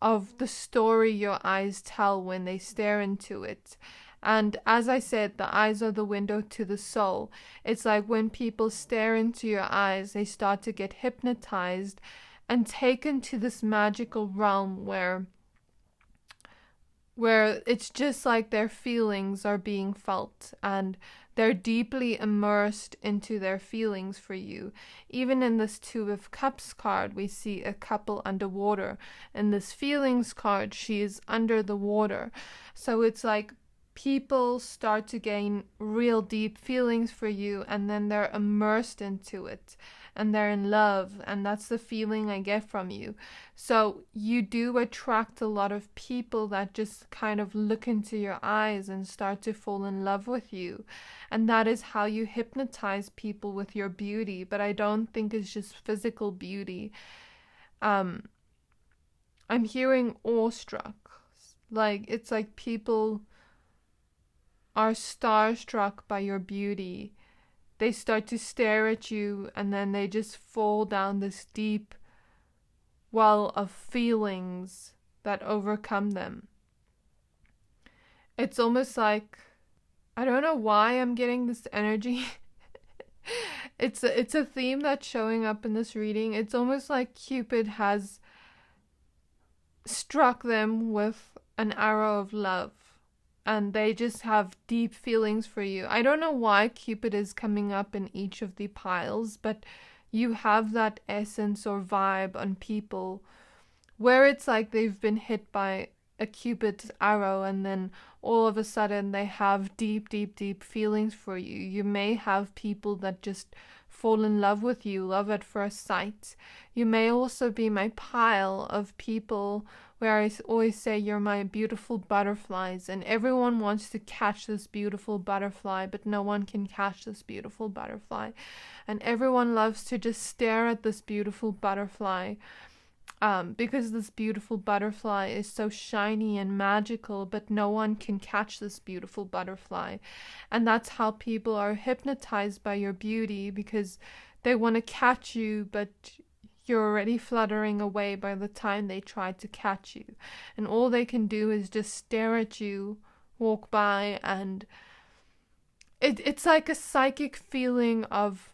of the story your eyes tell when they stare into it. And as I said, the eyes are the window to the soul. It's like when people stare into your eyes, they start to get hypnotized and taken to this magical realm where it's just like their feelings are being felt, and they're deeply immersed into their feelings for you. Even in this Two of Cups card, we see a couple underwater. In this feelings card, she is under the water. So it's like people start to gain real deep feelings for you, and then they're immersed into it, and they're in love, and that's the feeling I get from you. So you do attract a lot of people that just kind of look into your eyes and start to fall in love with you, and that is how you hypnotize people with your beauty. But I don't think it's just physical beauty. I'm hearing awestruck. Like, it's like people are starstruck by your beauty. They start to stare at you, and then they just fall down this deep well of feelings that overcome them. It's almost like, I don't know why I'm getting this energy. It's a theme that's showing up in this reading. It's almost like Cupid has struck them with an arrow of love, and they just have deep feelings for you. I don't know why Cupid is coming up in each of the piles, but you have that essence or vibe on people where it's like they've been hit by a Cupid's arrow, and then all of a sudden they have deep, deep, deep feelings for you. You may have people that just fall in love with you, love at first sight. You may also be my pile of people where I always say you're my beautiful butterflies, and everyone wants to catch this beautiful butterfly, but no one can catch this beautiful butterfly. And everyone loves to just stare at this beautiful butterfly, because this beautiful butterfly is so shiny and magical, but no one can catch this beautiful butterfly. And that's how people are hypnotized by your beauty, because they want to catch you, but you're already fluttering away by the time they try to catch you. And all they can do is just stare at you, walk by, and it's like a psychic feeling of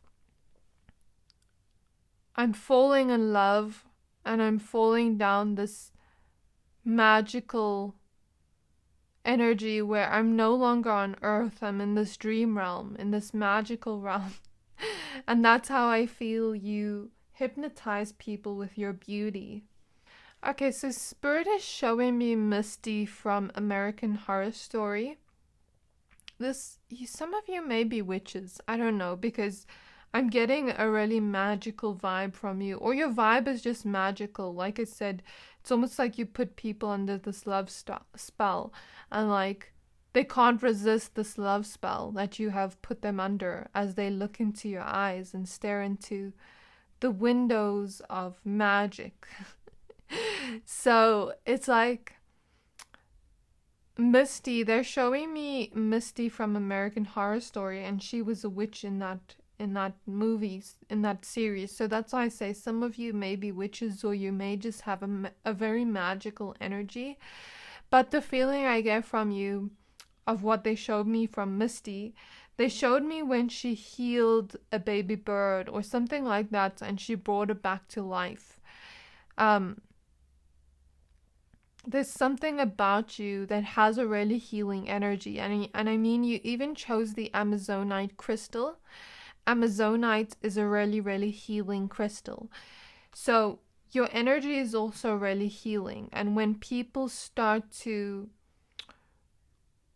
I'm falling in love and I'm falling down this magical energy where I'm no longer on earth. I'm in this dream realm, in this magical realm. And that's how I feel you hypnotize people with your beauty. Okay, so Spirit is showing me Misty from American Horror Story. Some of you may be witches. I don't know, because I'm getting a really magical vibe from you, or your vibe is just magical. Like I said, it's almost like you put people under this love spell, and like they can't resist this love spell that you have put them under as they look into your eyes and stare into the windows of magic. So it's like Misty, they're showing me Misty from American Horror Story, and she was a witch in that movies, in that series. So that's why I say some of you may be witches, or you may just have a very magical energy. But the feeling I get from you of what they showed me from Misty, they showed me when she healed a baby bird or something like that, and she brought it back to life. There's something about you that has a really healing energy, and I mean, you even chose the Amazonite crystal. Amazonite is a really, really healing crystal. So your energy is also really healing. And when people start to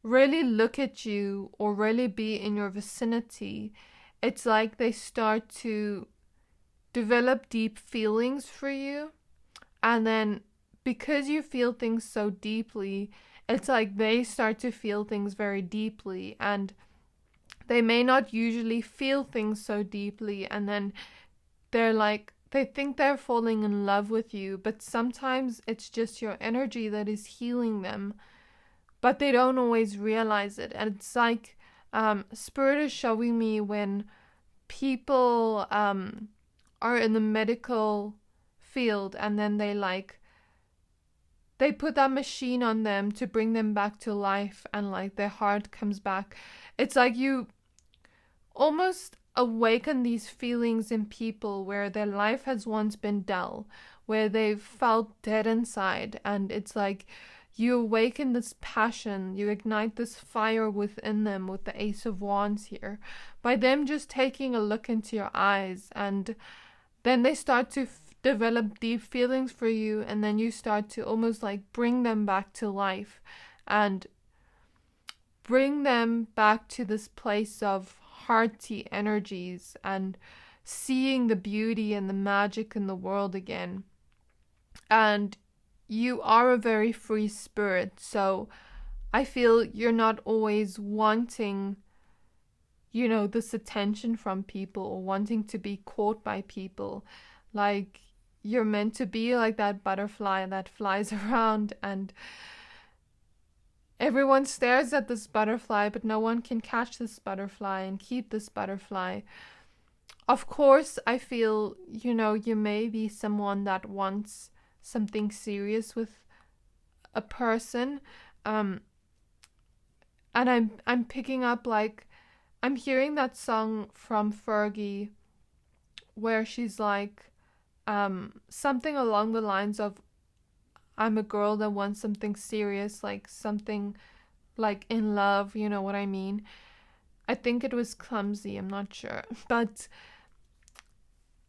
really look at you or really be in your vicinity, it's like they start to develop deep feelings for you. And then because you feel things so deeply, it's like they start to feel things very deeply, and they may not usually feel things so deeply, and then they're like, they think they're falling in love with you, but sometimes it's just your energy that is healing them, but they don't always realize it. And it's like Spirit is showing me when people are in the medical field, and then they put that machine on them to bring them back to life, and like their heart comes back. It's like you almost awaken these feelings in people where their life has once been dull, where they've felt dead inside, and it's like you awaken this passion, you ignite this fire within them with the Ace of Wands here, by them just taking a look into your eyes, and then they start to develop deep feelings for you, and then you start to almost like bring them back to life and bring them back to this place of hearty energies and seeing the beauty and the magic in the world again. And you are a very free spirit, so I feel you're not always wanting, this attention from people or wanting to be caught by people. Like, you're meant to be like that butterfly that flies around, and everyone stares at this butterfly, but no one can catch this butterfly and keep this butterfly. Of course, I feel, you may be someone that wants something serious with a person. And I'm picking up, like, I'm hearing that song from Fergie where she's like, something along the lines of, I'm a girl that wants something serious, like something like in love, you know what I mean? I think it was Clumsy, I'm not sure. But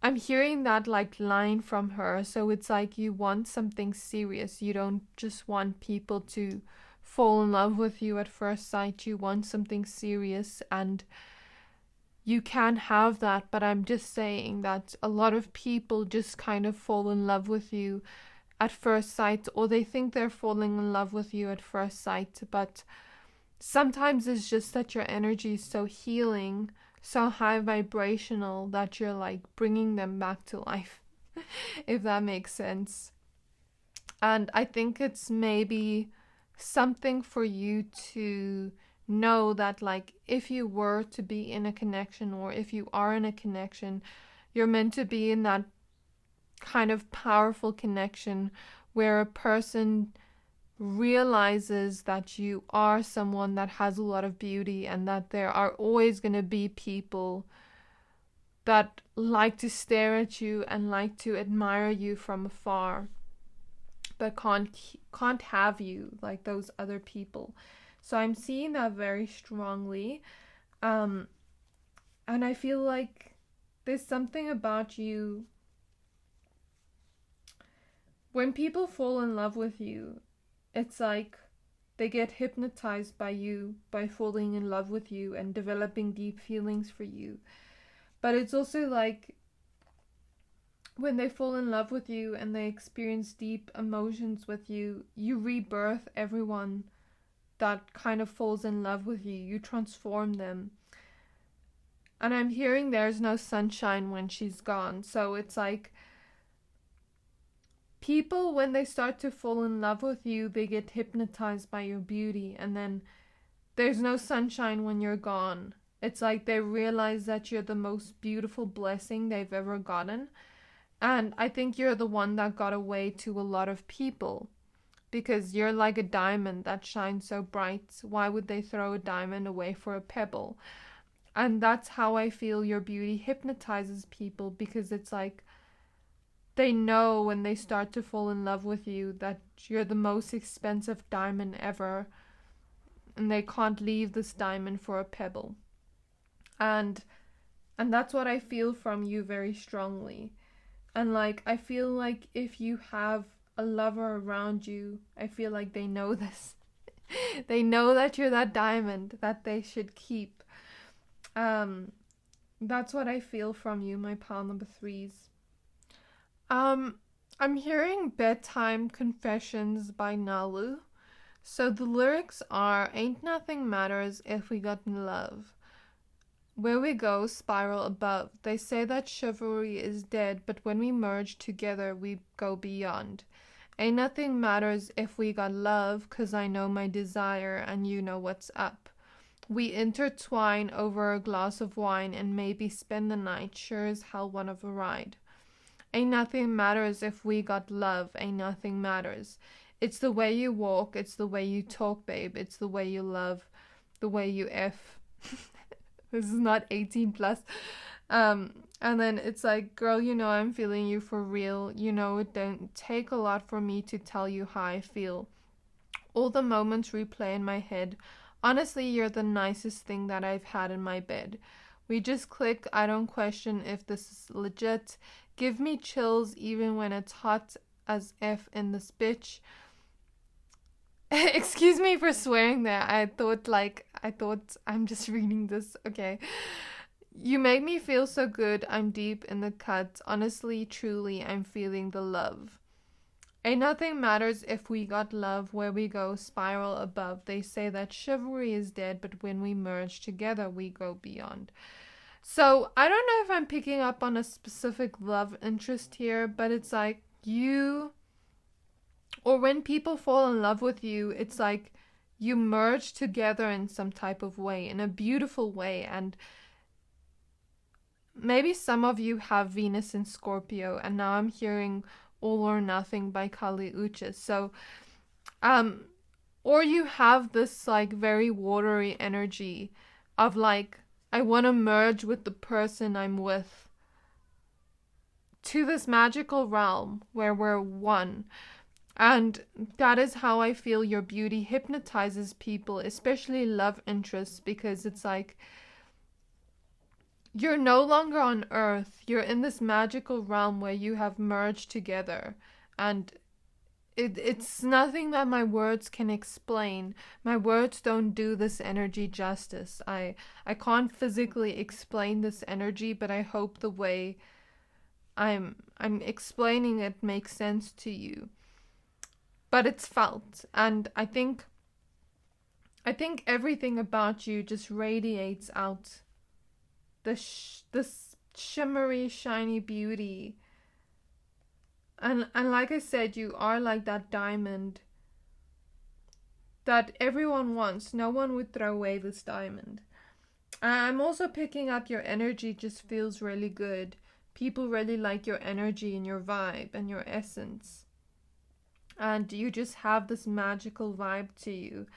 I'm hearing that like line from her. So it's like you want something serious. You don't just want people to fall in love with you at first sight. You want something serious, and you can have that. But I'm just saying that a lot of people just kind of fall in love with you at first sight, or they think they're falling in love with you at first sight, but sometimes it's just that your energy is so healing, so high vibrational, that you're like bringing them back to life, if that makes sense. And I think it's maybe something for you to know that, like, if you were to be in a connection, or if you are in a connection, you're meant to be in that kind of powerful connection where a person realizes that you are someone that has a lot of beauty, and that there are always going to be people that like to stare at you and like to admire you from afar, but can't have you like those other people. So I'm seeing that very strongly. And I feel like there's something about you. When people fall in love with you, it's like they get hypnotized by you, by falling in love with you and developing deep feelings for you. But it's also like when they fall in love with you and they experience deep emotions with you, you rebirth everyone that kind of falls in love with you. You transform them. And I'm hearing there's no sunshine when she's gone. So it's like people, when they start to fall in love with you, they get hypnotized by your beauty, and then there's no sunshine when you're gone. It's like they realize that you're the most beautiful blessing they've ever gotten. And I think you're the one that got away to a lot of people, because you're like a diamond that shines so bright. Why would they throw a diamond away for a pebble? And that's how I feel your beauty hypnotizes people, because it's like they know when they start to fall in love with you that you're the most expensive diamond ever, and they can't leave this diamond for a pebble. And that's what I feel from you very strongly. And like, I feel like if you have a lover around you, I feel like they know this. They know that you're that diamond that they should keep. That's what I feel from you, my pile number 3s. I'm hearing Bedtime Confessions by Nalu. So the lyrics are, ain't nothing matters if we got in love. Where we go, spiral above. They say that chivalry is dead, but when we merge together, we go beyond. Ain't nothing matters if we got love, 'cause I know my desire and you know what's up. We intertwine over a glass of wine and maybe spend the night, sure as hell one of a ride. Ain't nothing matters if we got love, ain't nothing matters. It's the way you walk, it's the way you talk, babe, it's the way you love, the way you F. This is not 18 plus. And then it's like, girl, you know I'm feeling you for real. You know it don't take a lot for me to tell you how I feel. All the moments replay in my head. Honestly, you're the nicest thing that I've had in my bed. We just click. I don't question if this is legit. Give me chills even when it's hot as F in this bitch. Excuse me for swearing there. I thought I'm just reading this. Okay. You make me feel so good. I'm deep in the cut. Honestly, truly, I'm feeling the love. Ain't nothing matters if we got love. Where we go, spiral above. They say that chivalry is dead, but when we merge together, we go beyond. So, I don't know if I'm picking up on a specific love interest here, but it's like you, or when people fall in love with you, it's like you merge together in some type of way, in a beautiful way. And maybe some of you have Venus in Scorpio, and now I'm hearing All or Nothing by Clairaudience. So, or you have this like very watery energy of like, I want to merge with the person I'm with to this magical realm where we're one. And that is how I feel your beauty hypnotizes people, especially love interests, because it's like you're no longer on Earth. You're in this magical realm where you have merged together. And it's nothing that my words can explain. My words don't do this energy justice. I can't physically explain this energy, but I hope the way I'm explaining it makes sense to you. But it's felt, and I think everything about you just radiates out this shimmery, shiny beauty. And like I said, you are like that diamond that everyone wants. No one would throw away this diamond. I'm also picking up your energy just feels really good people really like your energy and your vibe and your essence. And you just have this magical vibe to you.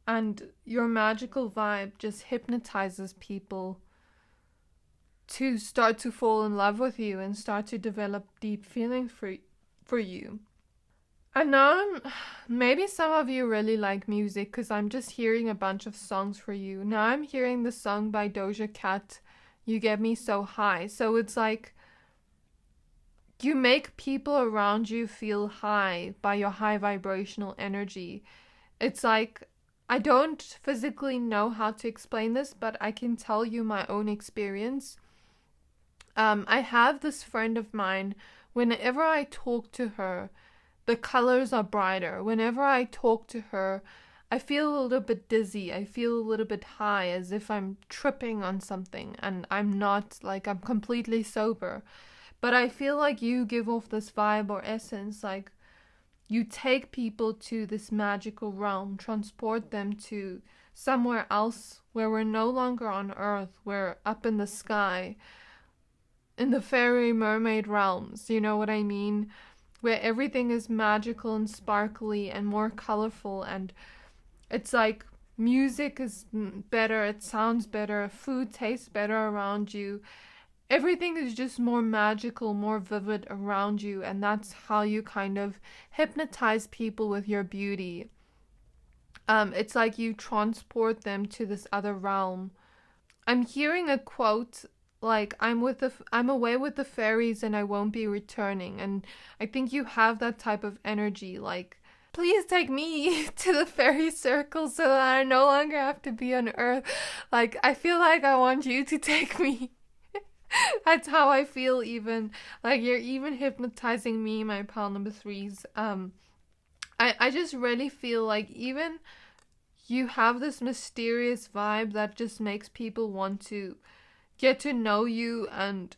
And your magical vibe just hypnotizes people to start to fall in love with you and start to develop deep feelings for you. And now maybe some of you really like music because I'm just hearing a bunch of songs for you. Now I'm hearing the song by Doja Cat, You Get Me So High. So it's like you make people around you feel high by your high vibrational energy. It's like, I don't physically know how to explain this, but I can tell you my own experience. I have this friend of mine, whenever I talk to her, the colors are brighter. Whenever I talk to her, I feel a little bit dizzy. I feel a little bit high, as if I'm tripping on something, and I'm not, like, I'm completely sober. But I feel like you give off this vibe or essence, like you take people to this magical realm, transport them to somewhere else where we're no longer on Earth, we're up in the sky, in the fairy mermaid realms, you know what I mean? Where everything is magical and sparkly and more colorful, and it's like music is better, it sounds better, food tastes better around you. Everything is just more magical, more vivid around you, and that's how you kind of hypnotize people with your beauty. It's like you transport them to this other realm. I'm hearing a quote like, I'm away with the fairies and I won't be returning. And I think you have that type of energy, like, please take me to the fairy circle so that I no longer have to be on Earth. Like, I feel like I want you to take me. That's how I feel, even. Like, you're even hypnotizing me, my pal number threes. I just really feel like even you have this mysterious vibe that just makes people want to get to know you and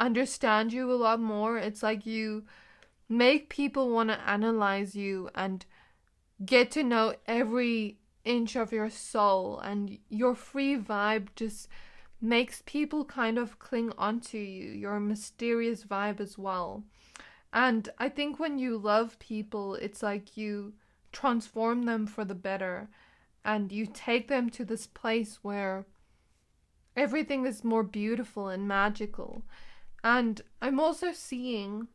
understand you a lot more. It's like you make people want to analyze you and get to know every inch of your soul, and your free vibe just makes people kind of cling onto you, your mysterious vibe as well. And I think when you love people, it's like you transform them for the better, and you take them to this place where everything is more beautiful and magical. And I'm also seeing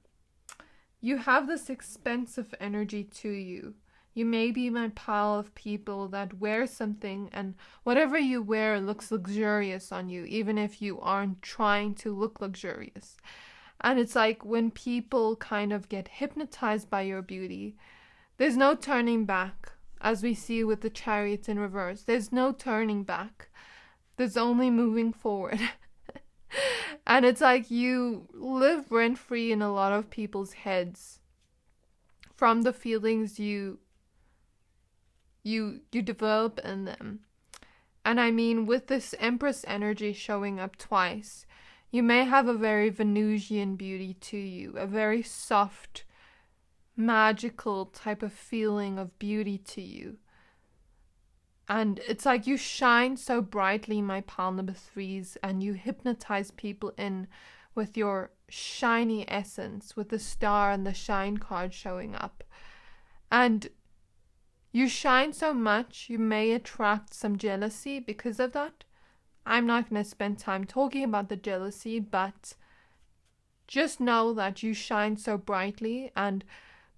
you have this expensive energy to you. You may be my pile of people that wear something, and whatever you wear looks luxurious on you, even if you aren't trying to look luxurious. And it's like when people kind of get hypnotized by your beauty, there's no turning back. As we see with the chariots in reverse, there's no turning back. There's only moving forward. And it's like you live rent-free in a lot of people's heads from the feelings you develop in them. And I mean, with this Empress energy showing up twice, you may have a very Venusian beauty to you, a very soft, magical type of feeling of beauty to you. And it's like you shine so brightly, my pal number threes, and you hypnotize people in with your shiny essence, with the star and the shine card showing up. And you shine so much, you may attract some jealousy because of that. I'm not going to spend time talking about the jealousy, but just know that you shine so brightly, and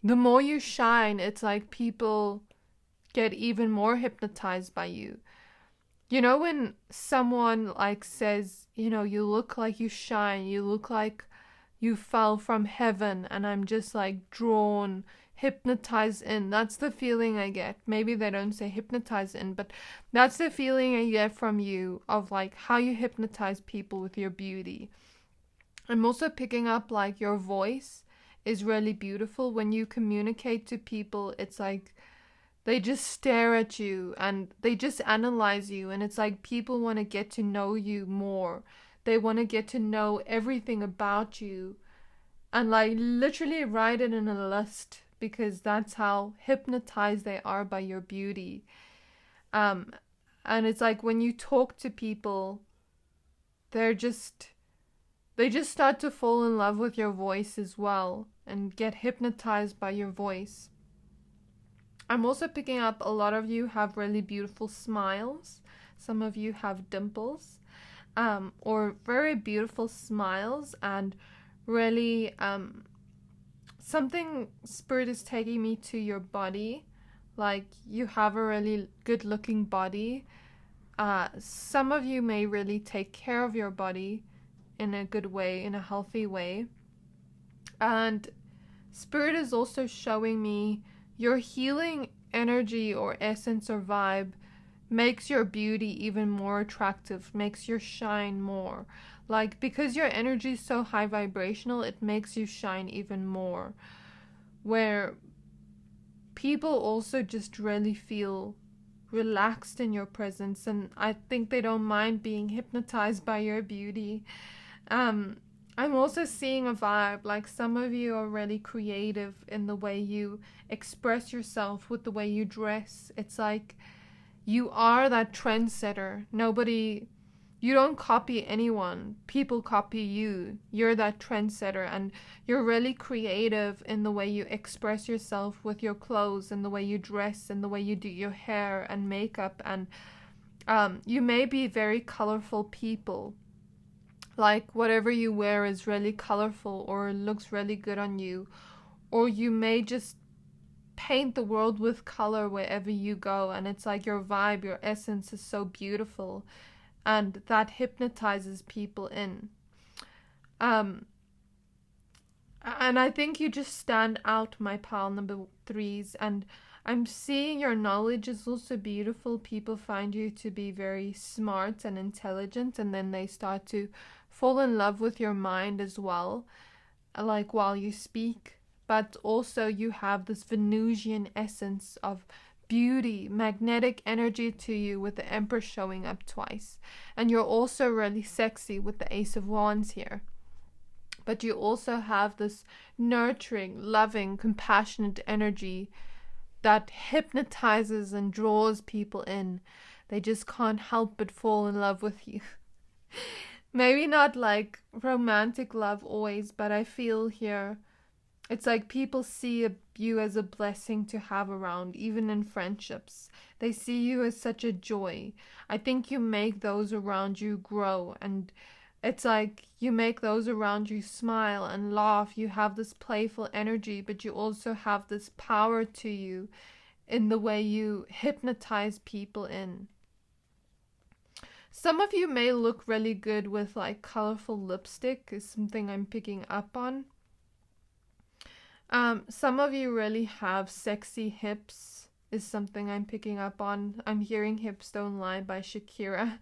the more you shine, it's like people get even more hypnotized by you. You know, when someone like says, you know, you look like you shine, you look like you fell from heaven, and I'm just like drawn, hypnotized in. That's the feeling I get. Maybe they don't say hypnotized in, but that's the feeling I get from you, of like how you hypnotize people with your beauty. I'm also picking up like your voice is really beautiful. When you communicate to people, it's like they just stare at you and they just analyze you, and it's like people want to get to know you more. They want to get to know everything about you and like literally write it in a list, because that's how hypnotized they are by your beauty. And it's like when you talk to people, they're just they just start to fall in love with your voice as well and get hypnotized by your voice. I'm also picking up a lot of you have really beautiful smiles. Some of you have dimples, or very beautiful smiles, and really something spirit is taking me to your body. Like you have a really good looking body. Some of you may really take care of your body in a good way, in a healthy way. And spirit is also showing me your healing energy or essence or vibe makes your beauty even more attractive, makes your shine more. Like, because your energy is so high vibrational, it makes you shine even more. Where people also just really feel relaxed in your presence, and I think they don't mind being hypnotized by your beauty. I'm also seeing a vibe, like some of you are really creative in the way you express yourself, with the way you dress. It's like you are that trendsetter. You don't copy anyone. People copy you. You're that trendsetter, and you're really creative in the way you express yourself with your clothes and the way you dress and the way you do your hair and makeup. And you may be very colorful people. Like whatever you wear is really colorful or looks really good on you. Or you may just paint the world with color wherever you go, and it's like your vibe, your essence is so beautiful, and that hypnotizes people in. And I think you just stand out, my pal number 3s, and I'm seeing your knowledge is also beautiful. People find you to be very smart and intelligent, and then they start to fall in love with your mind as well, like while you speak. But also you have this Venusian essence of beauty, magnetic energy to you, with the Empress showing up twice. And you're also really sexy with the Ace of Wands here. But you also have this nurturing, loving, compassionate energy that hypnotizes and draws people in. They just can't help but fall in love with you. Maybe not like romantic love always, but I feel here it's like people see you as a blessing to have around, even in friendships. They see you as such a joy. I think you make those around you grow, and it's like you make those around you smile and laugh. You have this playful energy, but you also have this power to you in the way you hypnotize people in. Some of you may look really good with like colorful lipstick, is something I'm picking up on. Some of you really have sexy hips, is something I'm picking up on. I'm hearing Hips Don't Lie by Shakira.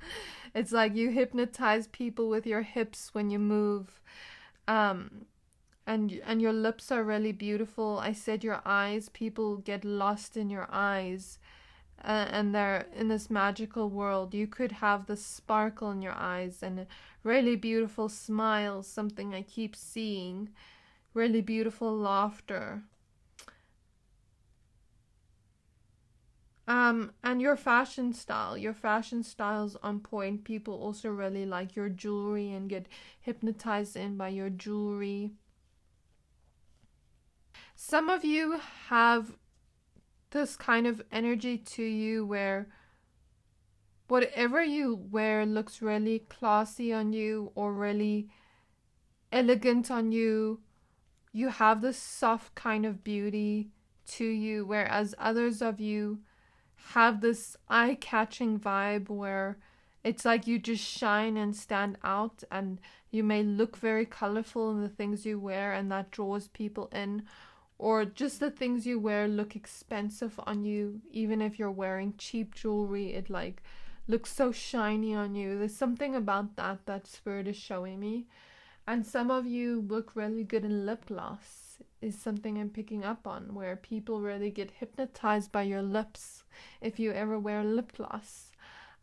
It's like you hypnotize people with your hips when you move. And your lips are really beautiful. I said your eyes, people get lost in your eyes. And they're in this magical world. You could have this sparkle in your eyes and a really beautiful smile, something I keep seeing. Really beautiful laughter. And your fashion style's on point. People also really like your jewelry and get hypnotized in by your jewelry. Some of you have this kind of energy to you where whatever you wear looks really classy on you or really elegant on you. You have this soft kind of beauty to you, whereas others of you have this eye-catching vibe where it's like you just shine and stand out, and you may look very colorful in the things you wear, and that draws people in. Or just the things you wear look expensive on you. Even if you're wearing cheap jewelry, it like looks so shiny on you. There's something about that spirit is showing me. And some of you look really good in lip gloss, is something I'm picking up on, where people really get hypnotized by your lips if you ever wear lip gloss.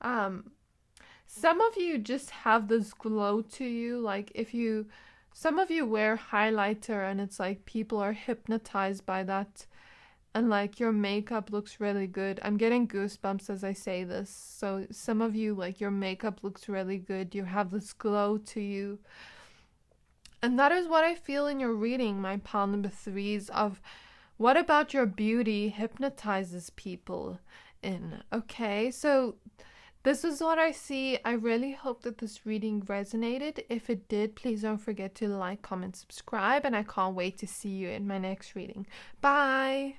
Some of you just have this glow to you, like some of you wear highlighter and it's like people are hypnotized by that, and like your makeup looks really good. I'm getting goosebumps as I say this. So some of you, like, your makeup looks really good. You have this glow to you. And that is what I feel in your reading, my pile number 3s, of what about your beauty hypnotizes people in. Okay, so this is what I see. I really hope that this reading resonated. If it did, please don't forget to like, comment, subscribe, and I can't wait to see you in my next reading. Bye!